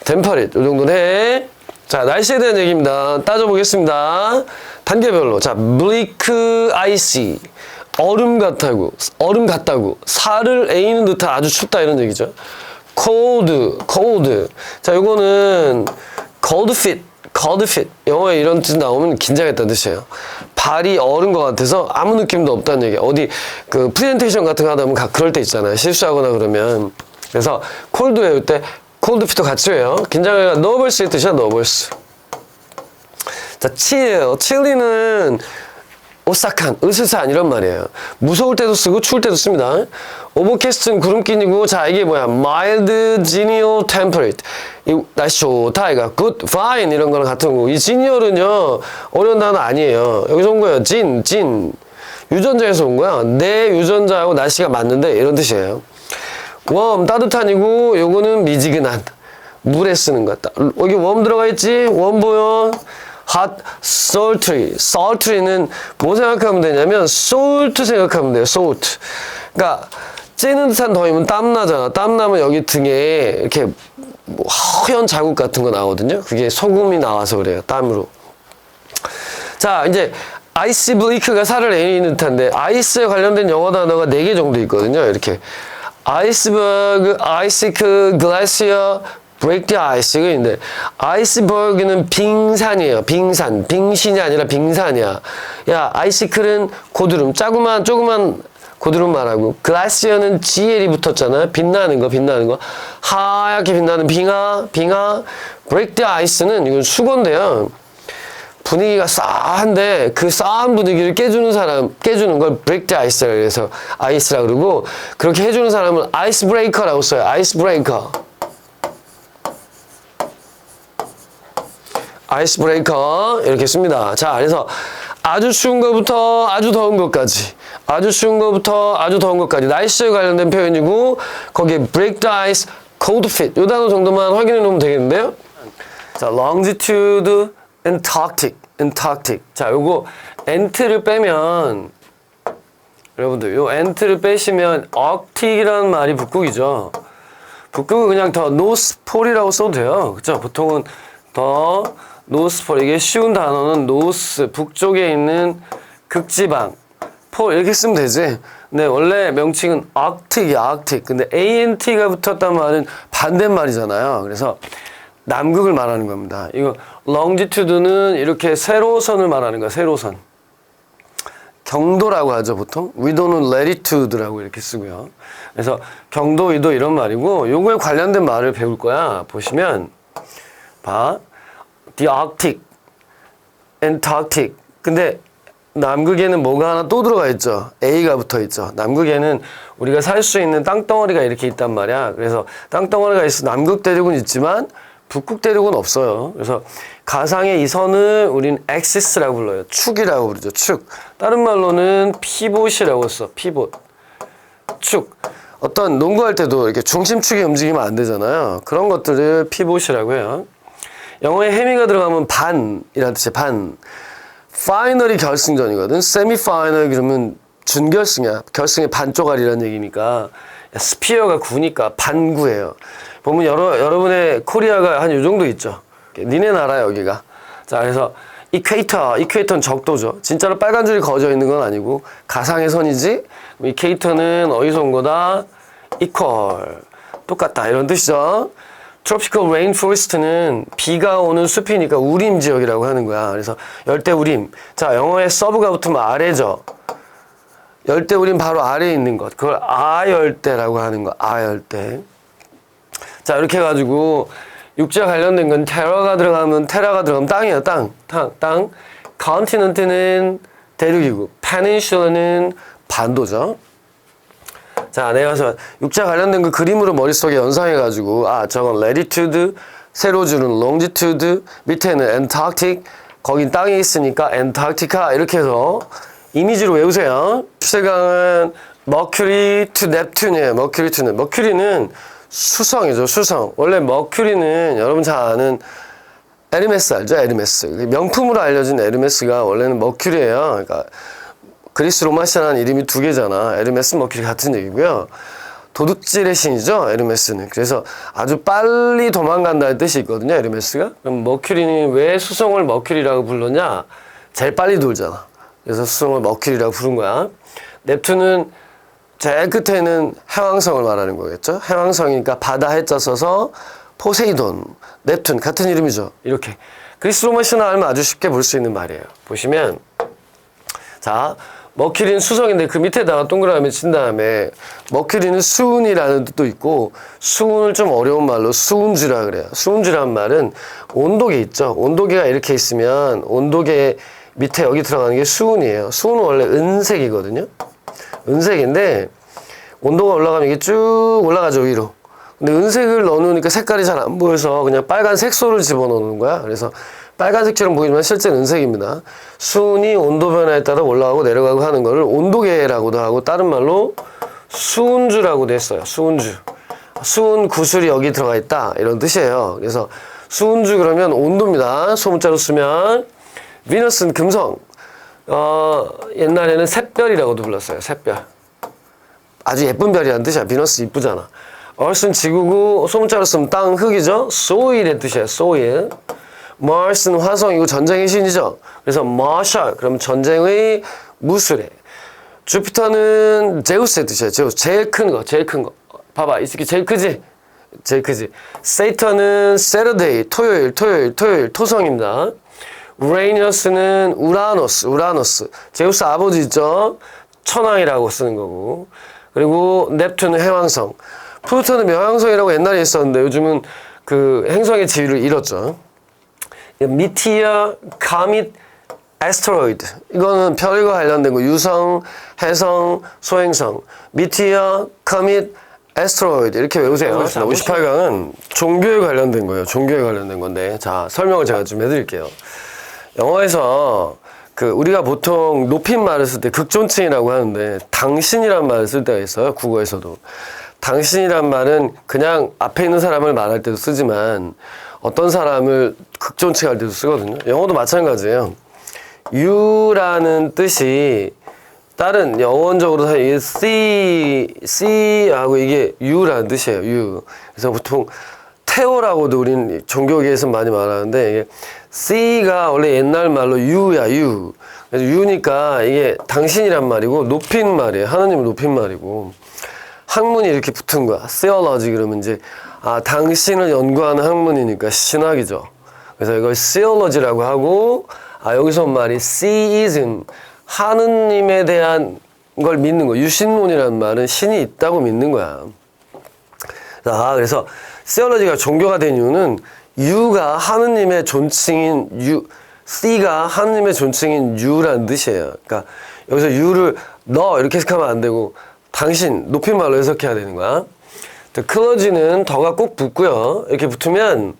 템퍼릿 이 정도는 해. 자, 날씨에 대한 얘기입니다. 따져보겠습니다. 단계별로. 자, bleak, icy, 얼음 같다고. 살을 에이는 듯한 아주 춥다 이런 얘기죠. cold. 자, 요거는 cold fit. 영어에 이런 뜻 나오면 긴장했다는 뜻이에요. 발이 얼은 것 같아서 아무 느낌도 없다는 얘기. 어디 그 프레젠테이션 같은 거 하다 보면 그럴 때 있잖아요. 실수하거나 그러면. 그래서 cold 외울 때 cold fit도 같이 외요. 긴장해가 nervous의 뜻이야, nervous. 자, chilly는 오싹한, 으스스한 이런 말이에요. 무서울 때도 쓰고 추울 때도 씁니다. overcast는 구름끼니고, 자, 이게 뭐야? mild, genial, temperate. 이 날씨 좋다, 이거. good, fine 이런 거랑 같은 거고. 이 genial은요, 어려운 단어 아니에요. 여기서 온 거예요. 진. 유전자에서 온 거야. 내 유전자하고 날씨가 맞는데 이런 뜻이에요. warm, 따뜻한이고, 요거는 미지근한. 물에 쓰는 것 같다. 여기 warm 들어가 있지? warm 보여? hot, sultry는 뭐 생각하면 되냐면 salt 생각하면 돼요. salt. 그러니까 찌는 듯한 더위면 땀나잖아. 땀나면 여기 등에 이렇게 뭐 허연 자국 같은 거 나오거든요. 그게 소금이 나와서 그래요. 땀으로. 자, 이제 아이스 브레이크가 살을 내리는 듯한데 아이스에 관련된 영어 단어가 4개 정도 있거든요. 이렇게 아이스버그, 아이시클, 글래시어, break the ice. 근데 아이스버그는 빙산이에요. 빙신이 아니라 빙산이야. 야, 아이시클은 고드름, 조그만 고드름 말하고, 글라시어는 GL이 붙었잖아요. 빛나는 거. 하얗게 빛나는 빙하. break the ice는 이건 수건데요. 분위기가 싸한데 그 싸한 분위기를 깨주는 걸 break the ice라 그래서 아이스라 그러고, 그렇게 해주는 사람은 아이스 브레이커라고 써요. 아이스 브레이커 이렇게 씁니다. 자, 그래서 아주 추운 것부터 아주 더운 것까지, 날씨에 관련된 표현이고, 거기에 break the ice, cold fit 요 단어 정도만 확인해 놓으면 되겠는데요. 자, longitude, Antarctic. 자, 요거 ant를 빼면, 여러분들 요 ant를 빼시면 arctic이라는 말이 북극이죠. 북극은 그냥 더 north pole이라고 써도 돼요. 그쵸? 보통은 더 north pole, 이게 쉬운 단어는 north, 북쪽에 있는 극지방, 폴 이렇게 쓰면 되지. 근데 원래 명칭은 arctic이야, arctic. 근데 ant가 붙었단 말은 반대말이잖아요. 그래서 남극을 말하는 겁니다. 이거 longitude는 이렇게 세로선을 말하는 거야, 세로선. 경도라고 하죠, 보통. 위도는 latitude라고 이렇게 쓰고요. 그래서 경도, 위도 이런 말이고, 요거에 관련된 말을 배울 거야. 보시면 봐. The Arctic, Antarctic. 근데 남극에는 뭐가 하나 또 들어가 있죠. A가 붙어 있죠. 남극에는 우리가 살 수 있는 땅덩어리가 이렇게 있단 말이야. 그래서 땅덩어리가 있어. 남극 대륙은 있지만 북극 대륙은 없어요. 그래서 가상의 이 선을 우린 axis라고 불러요. 축이라고 부르죠. 축. 다른 말로는 피봇이라고 써. 피봇. 축. 어떤 농구할 때도 이렇게 중심축이 움직이면 안 되잖아요. 그런 것들을 피봇이라고 해요. 영어에 해미가 들어가면 반이라는 뜻이에요. 반. 파이널이 결승전이거든. 세미파이널 그러면 준결승이야. 결승의 반쪽알이라는 얘기니까. 스피어가 구니까 반구예요. 보면 여러분의 코리아가 한 요 정도 있죠. 니네 나라 여기가. 자, 그래서 이퀘이터는 적도죠. 진짜로 빨간 줄이 그어져 있는 건 아니고 가상의 선이지. 이퀘이터는 어디서 온 거다? equal. 똑같다 이런 뜻이죠. Tropical Rainforest는 비가 오는 숲이니까 우림 지역이라고 하는 거야. 그래서 열대우림. 자, 영어에 서브가 붙으면 아래죠. 열대우림 바로 아래에 있는 것. 그걸 아열대라고 하는 거. 아열대. 자, 이렇게 해가지고 육지와 관련된 건 테라가 들어가면 땅이에요. 땅. Continent는 대륙이고 Peninsula는 반도죠. 자, 내가 가서 육지와 관련된 그 그림으로 머릿속에 연상해가지고, 아, 저건 latitude, 세로줄은 longitude, 밑에는 Antarctic, 거긴 땅이 있으니까 Antarctica, 이렇게 해서 이미지로 외우세요. 최강은 Mercury to Neptune이에요. 머큐리는 수성이죠, 수성. 원래 머큐리는 여러분 잘 아는 에르메스 알죠? 에르메스. 명품으로 알려진 에르메스가 원래는 머큐리예요. 그러니까 그리스 로마 신화는 이름이 2개잖아. 에르메스, 머큐리 같은 얘기고요. 도둑질의 신이죠, 에르메스는. 그래서 아주 빨리 도망간다는 뜻이 있거든요, 에르메스가. 그럼 머큐리는 왜 수성을 머큐리라고 불렀냐? 제일 빨리 돌잖아. 그래서 수성을 머큐리라고 부른 거야. 넵튠은 제일 끝에는 해왕성을 말하는 거겠죠. 해왕성이니까 바다 해자 써서 포세이돈, 넵튠 같은 이름이죠. 이렇게 그리스 로마 신화 알면 아주 쉽게 볼 수 있는 말이에요. 보시면 자 머큐리는 수성인데 그 밑에다가 동그라미 친 다음에 머큐리는 수은이라는 뜻도 있고 수은을 좀 어려운 말로 수은주라 그래요. 수은주라는 말은 온도계 있죠. 온도계가 이렇게 있으면 온도계 밑에 여기 들어가는 게 수은이에요. 수은은 원래 은색이거든요. 은색인데 온도가 올라가면 이게 쭉 올라가죠 위로. 근데 은색을 넣어놓으니까 색깔이 잘 안 보여서 그냥 빨간 색소를 집어넣는 거야. 그래서 빨간색처럼 보이지만 실제 은색입니다. 수은이 온도 변화에 따라 올라가고 내려가고 하는 거를 온도계라고도 하고 다른 말로 수은주라고도 했어요. 수은주. 수은 구슬이 여기 들어가 있다 이런 뜻이에요. 그래서 수은주 그러면 온도입니다. 소문자로 쓰면 비너스는 금성. 옛날에는 샛별이라고도 불렀어요. 샛별. 아주 예쁜 별이라는 뜻이야. 비너스 이쁘잖아. 얼스는 지구고 소문자로 쓰면 땅, 흙이죠. soil의 뜻이에요. soil. 마스는 화성이고 전쟁의 신이죠. 그래서 마샬 그러면 전쟁의 무술에. 주피터는 제우스의 뜻이에요. 제우스. 제일 큰 거. 제일 큰 거. 봐봐. 이 새끼 제일 크지? 제일 크지. 세이턴은 세터데이. 토요일. 토성입니다. 우레이너스는 우라노스. 제우스 아버지 있죠? 천왕이라고 쓰는 거고. 그리고 넵튠은 해왕성. 플루토는 명왕성이라고 옛날에 있었는데 요즘은 그 행성의 지위를 잃었죠. 미티어, 카밋, 애스테로이드. 이거는 별과 관련된 거. 유성, 해성, 소행성. 미티어, 카밋, 애스테로이드. 이렇게 외우세요. 58강은 종교에 관련된 거예요. 종교에 관련된 건데. 자, 설명을 제가 좀 해드릴게요. 영어에서 우리가 보통 높임말을 쓸 때 극존칭이라고 하는데 당신이란 말을 쓸 때가 있어요. 국어에서도. 당신이란 말은 그냥 앞에 있는 사람을 말할 때도 쓰지만 어떤 사람을 극존칭할 때도 쓰거든요. 영어도 마찬가지예요. you라는 뜻이 다른 영어적으로 이게 C하고 이게 you라는 뜻이에요. you. 그래서 보통 테오라고도 우리는 종교계에서 많이 말하는데 이게 C가 원래 옛날 말로 you야 you. 그래서 you니까 이게 당신이란 말이고 높인 말이에요. 하나님을 높인 말이고 학문이 이렇게 붙은 거야. theology 그러면 이제 당신을 연구하는 학문이니까 신학이죠. 그래서 이걸 theology라고 하고 여기서 온 말이 theism 하느님에 대한 걸 믿는 거. 유신론이라는 말은 신이 있다고 믿는 거야. 자, 그래서 theology가 종교가 된 이유는 you가 하느님의 존칭인 C가 하느님의 존칭인 you라는 뜻이에요. 그러니까 여기서 you를 너 이렇게 해석하면 안 되고 당신 높임말로 해석해야 되는 거야. 클러지는 더가 꼭 붙고요. 이렇게 붙으면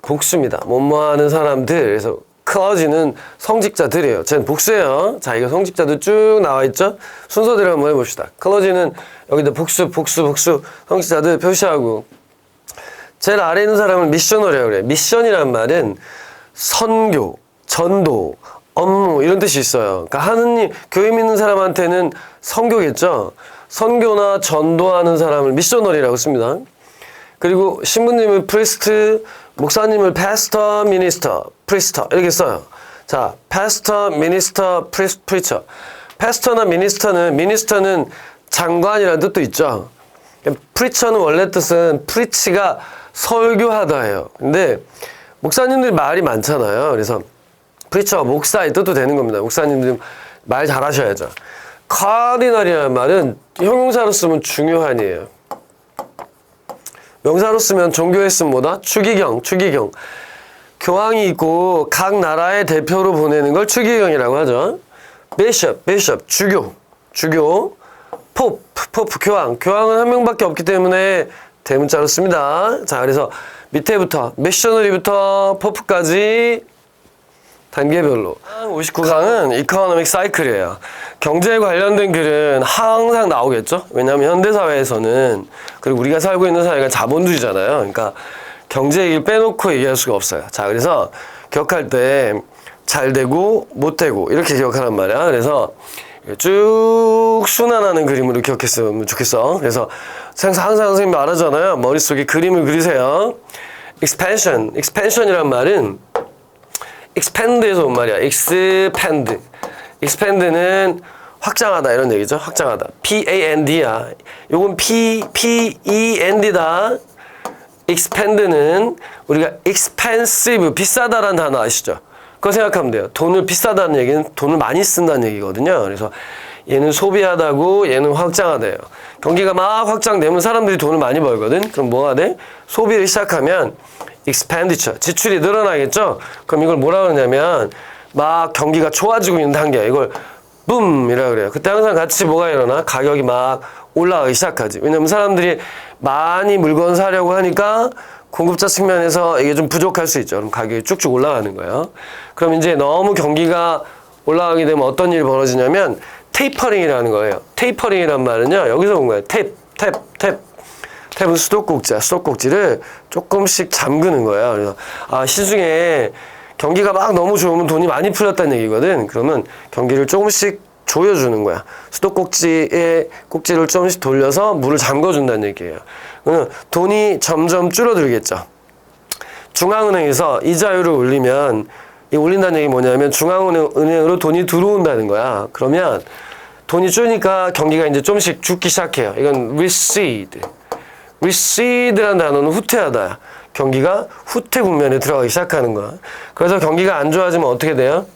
복수입니다. 뭐뭐 하는 사람들. 그래서 클러지는 성직자들이에요. 쟤는 복수예요. 자, 이거 성직자들 쭉 나와 있죠? 순서대로 한번 해봅시다. 클러지는 여기다 복수 성직자들 표시하고 제일 아래에 있는 사람은 미셔너리라고 그래요. 미션이란 말은 선교, 전도, 업무 이런 뜻이 있어요. 그러니까 하느님, 교회 믿는 사람한테는 선교겠죠. 선교나 전도하는 사람을 미셔너리라고 씁니다. 그리고 신부님을 프리스트, 목사님을 패스터, 미니스터, 프리스터 이렇게 써요. 자, 패스터, 미니스터, 프리처. 패스터나 미니스터는 장관이라는 뜻도 있죠. 프리처는 원래 뜻은 프리치가 설교하다예요. 근데 목사님들이 말이 많잖아요. 그래서 프리처, 목사의 뜻도 되는 겁니다. 목사님들 말 잘하셔야죠. 카디널이라는 말은 형용사로 쓰면 중요한이에요. 명사로 쓰면 종교에 쓰면 뭐다? 추기경. 교황이 있고 각 나라의 대표로 보내는 걸 추기경이라고 하죠. 비숍, 주교, 포프, 교황은 한 명밖에 없기 때문에 대문자로 씁니다. 자, 그래서 밑에부터 미셔너리부터 포프까지 단계별로. 59강은 이코노믹 사이클이에요. 경제에 관련된 글은 항상 나오겠죠. 왜냐하면 현대사회에서는 그리고 우리가 살고 있는 사회가 자본주의잖아요. 그러니까 경제 얘기를 빼놓고 얘기할 수가 없어요. 자, 그래서 기억할 때 잘 되고 못 되고 이렇게 기억하란 말이야. 그래서 쭉 순환하는 그림으로 기억했으면 좋겠어. 그래서 항상 선생님이 말하잖아요. 머릿속에 그림을 그리세요. expansion이란 말은 expand에서 온 말이야. expand는 확장하다 이런 얘기죠. 확장하다. P-A-N-D야. 요건 P-E-N-D다. expand는 우리가 expensive, 비싸다라는 단어 아시죠? 그거 생각하면 돼요. 돈을 비싸다는 얘기는 돈을 많이 쓴다는 얘기거든요. 그래서 얘는 소비하다고 얘는 확장하대요. 경기가 막 확장되면 사람들이 돈을 많이 벌거든. 그럼 뭐가 돼? 소비를 시작하면 expenditure, 지출이 늘어나겠죠? 그럼 이걸 뭐라 그러냐면 막 경기가 좋아지고 있는 단계야. 이걸 붐이라 그래요. 그때 항상 같이 뭐가 일어나? 가격이 막 올라가기 시작하지. 왜냐면 사람들이 많이 물건 사려고 하니까 공급자 측면에서 이게 좀 부족할 수 있죠. 그럼 가격이 쭉쭉 올라가는 거예요. 그럼 이제 너무 경기가 올라가게 되면 어떤 일이 벌어지냐면 테이퍼링이라는 거예요. 테이퍼링이란 말은요. 여기서 온 거예요. 탭은 수도꼭지야. 수도꼭지를 조금씩 잠그는 거예요. 그래서 시중에 경기가 막 너무 좋으면 돈이 많이 풀렸다는 얘기거든. 그러면 경기를 조금씩 조여주는 거야. 수도꼭지의 꼭지를 조금씩 돌려서 물을 잠궈준다는 얘기예요. 그러면 돈이 점점 줄어들겠죠. 중앙은행에서 이자율을 올리면 이 올린다는 얘기 뭐냐면 중앙은행으로 돈이 들어온다는 거야. 그러면 돈이 줄니까 경기가 이제 조금씩 죽기 시작해요. 이건 recede. recede라는 단어는 후퇴하다. 경기가 후퇴 국면에 들어가기 시작하는 거야. 그래서 경기가 안 좋아지면 어떻게 돼요?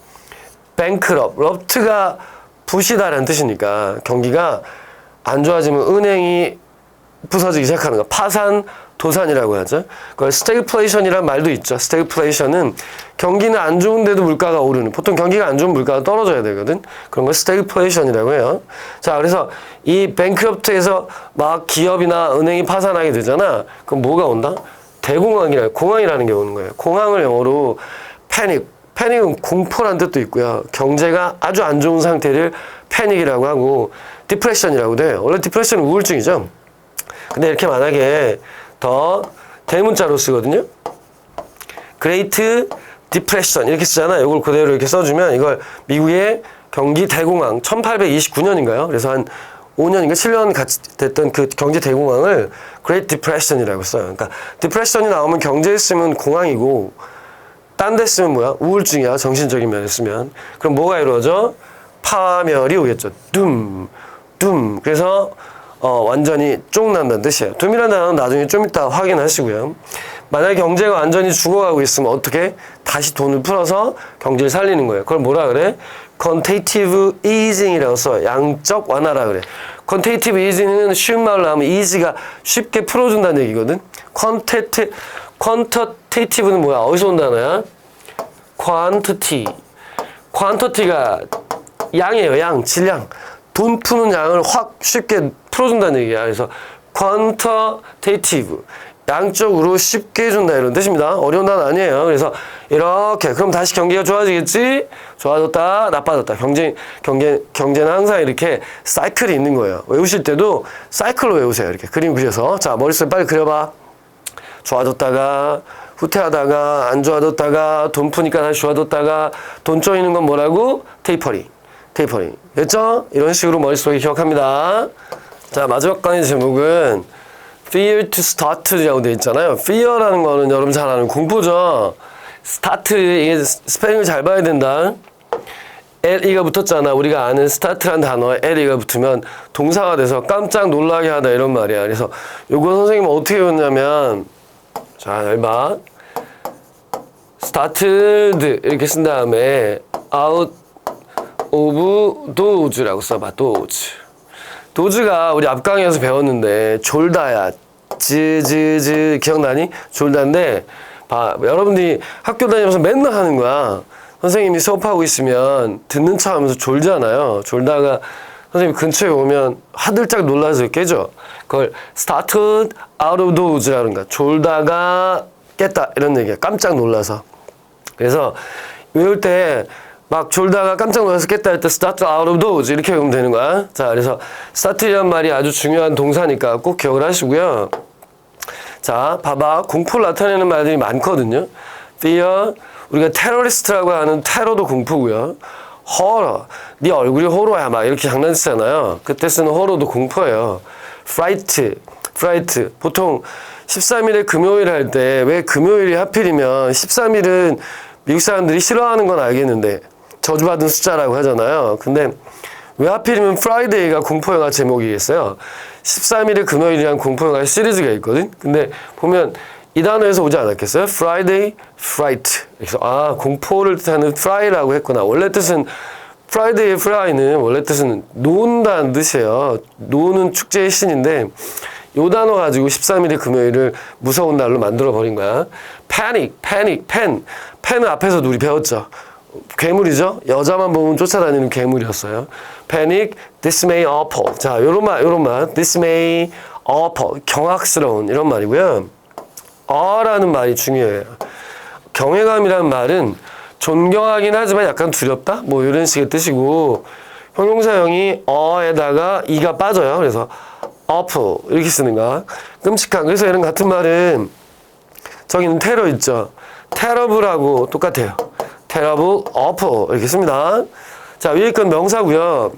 bankrupt. rupt가 부시다라는 뜻이니까 경기가 안 좋아지면 은행이 부서지기 시작하는 거야. 파산, 도산이라고 하죠. 그걸 stagflation이라는 말도 있죠. stagflation은 경기는 안 좋은데도 물가가 오르는. 보통 경기가 안 좋으면 물가가 떨어져야 되거든. 그런 걸 stagflation이라고 해요. 자, 그래서 이 bankrupt에서 막 기업이나 은행이 파산하게 되잖아. 그럼 뭐가 온다? 공황이라는 게 오는 거예요. 공황을 영어로 패닉은 공포란 뜻도 있고요. 경제가 아주 안 좋은 상태를 패닉이라고 하고 디프레션이라고 돼요. 원래 디프레션은 우울증이죠. 근데 이렇게 만약에 더 대문자로 쓰거든요. Great Depression 이렇게 쓰잖아요. 이걸 그대로 이렇게 써주면 이걸 미국의 경기 대공황 1829년인가요? 그래서 한 5년인가 7년 같이 됐던 그 경제 대공황을 Great Depression이라고 써요. 그러니까 디프레션이 나오면 경제에 쓰면 공황이고 딴 데 쓰면 뭐야? 우울증이야. 정신적인 면에 쓰면. 그럼 뭐가 이루어져? 파멸이 오겠죠. 둠. 그래서 완전히 쫑난다는 뜻이에요. 둠이라는 단어는 나중에 좀 이따 확인하시고요. 만약에 경제가 완전히 죽어가고 있으면 어떻게? 다시 돈을 풀어서 경제를 살리는 거예요. 그걸 뭐라 그래? quantitative easing이라고 써. 양적 완화라 그래. quantitative easing은 쉬운 말로 하면 easy가 쉽게 풀어준다는 얘기거든. quantitative는 뭐야? 어디서 온 단어야? quantity가 양이에요. 양, 질량. 돈 푸는 양을 확 쉽게 풀어준다는 얘기야. 그래서 quantitative, 양적으로 쉽게 해준다 이런 뜻입니다. 어려운 단어 아니에요. 그래서 이렇게 그럼 다시 경기가 좋아지겠지? 좋아졌다, 나빠졌다. 경제는 항상 이렇게 사이클이 있는 거예요. 외우실 때도 사이클로 외우세요. 이렇게 그림 그려서. 자, 머릿속에 빨리 그려봐. 좋아졌다가 후퇴하다가 안 좋아졌다가 돈 푸니까 다시 좋아졌다가 돈 쪼이는 건 뭐라고? 테이퍼링. 됐죠? 이런 식으로 머릿속에 기억합니다. 자, 마지막 강의 제목은 Fear to Start라고 되어 있잖아요. Fear라는 거는 여러분 잘 아는 공포죠. Start, 이게 스펠링을 잘 봐야 된다. LE가 붙었잖아. 우리가 아는 start라는 단어에 LE가 붙으면 동사가 돼서 깜짝 놀라게 하다 이런 말이야. 그래서 요거 선생님은 어떻게 외웠냐면 자, 잘 봐. started 이렇게 쓴 다음에 out of doge라고 써봐. 도즈가 우리 앞 강의에서 배웠는데 졸다야. 기억나니? 졸다인데 여러분들이 학교 다니면서 맨날 하는 거야. 선생님이 수업하고 있으면 듣는 척 하면서 졸잖아요. 졸다가 선생님 근처에 오면 화들짝 놀라서 깨죠. 그걸 started out of doze라는 거야. 졸다가 깼다 이런 얘기야. 깜짝 놀라서. 그래서 외울 때 막 졸다가 깜짝 놀라서 깼다 할 때 start out of doze 이렇게 외우면 되는 거야. 자, 그래서 start이란 말이 아주 중요한 동사니까 꼭 기억을 하시고요. 자, 봐봐. 공포를 나타내는 말들이 많거든요. fear, 우리가 테러리스트라고 하는 테러도 공포고요. horror, 네 얼굴이 호러야 막 이렇게 장난치잖아요. 그때 쓰는 horror도 공포예요. fright, 보통 13일에 금요일 할 때 왜 금요일이 하필이면 13일은 미국 사람들이 싫어하는 건 알겠는데 저주받은 숫자라고 하잖아요. 근데 왜 하필이면 프라이데이가 공포영화 제목이겠어요? 13일의 금요일이란 공포영화 시리즈가 있거든? 근데 보면 이 단어에서 오지 않았겠어요? Friday, fright. 그래서 아, 공포를 뜻하는 fry라고 했구나. 원래 뜻은 프라이데이의 fry는 원래 뜻은 논다는 뜻이에요. 노는 축제의 신인데 요 단어 가지고 13일의 금요일을 무서운 날로 만들어 버린 거야. panic, panic, pen. 펜은 앞에서도 우리 배웠죠. 괴물이죠. 여자만 보면 쫓아다니는 괴물이었어요. panic, dismay, awful. 자, 요런 말. dismay, awful. 경악스러운 이런 말이고요. 라는 말이 중요해요. 경외감이라는 말은 존경하긴 하지만 약간 두렵다? 뭐 이런 식의 뜻이고 형용사형이 에다가 이가 빠져요. 그래서 awful 이렇게 쓰는 거야. 끔찍한. 그래서 이런 같은 말은 저기는 테러 있죠. terrible하고 똑같아요. terrible, awful 이렇게 씁니다. 자, 위에 건 명사고요.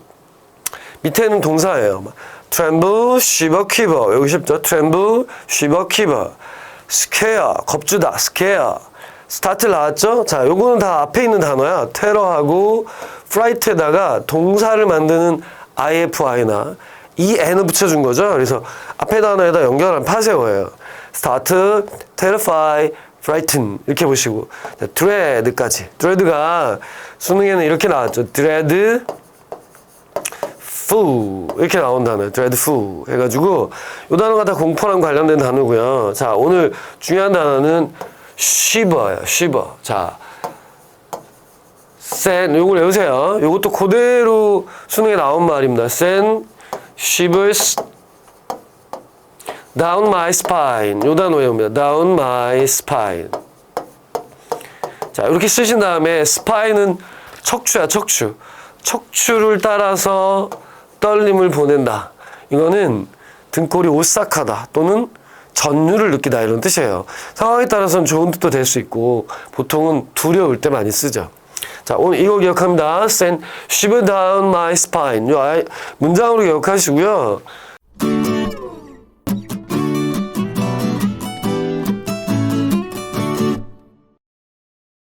밑에는 동사예요. tremble, shiver, quiver 여기 쉽죠? tremble, shiver, quiver scare, 겁주다, scare 스타트 나왔죠? 자, 요거는 다 앞에 있는 단어야. 테러하고 fright에다가 동사를 만드는 if이나 n을 붙여준 거죠. 그래서 앞에 단어에다 연결한 파세어예요. start, terrify, frighten 이렇게 보시고 dread까지. dread가 수능에는 이렇게 나왔죠. dread, fu 이렇게 나온 단어예요. dreadful 해가지고 이 단어가 다 공포랑 관련된 단어고요. 자, 오늘 중요한 단어는 shiver예요. shiver. 자, sen 요걸 외우세요. 요것도 그대로 수능에 나온 말입니다. sen shivers down my spine. 요 단어 외웁니다. down my spine. 자, 이렇게 쓰신 다음에 spine은 척추야, 척추. 척추를 따라서 떨림을 보낸다. 이거는 등골이 오싹하다 또는 전율을 느끼다 이런 뜻이에요. 상황에 따라서는 좋은 뜻도 될 수 있고 보통은 두려울 때 많이 쓰죠. 자, 오늘 이거 기억합니다. Send shiver down my spine. 요 문장으로 기억하시고요.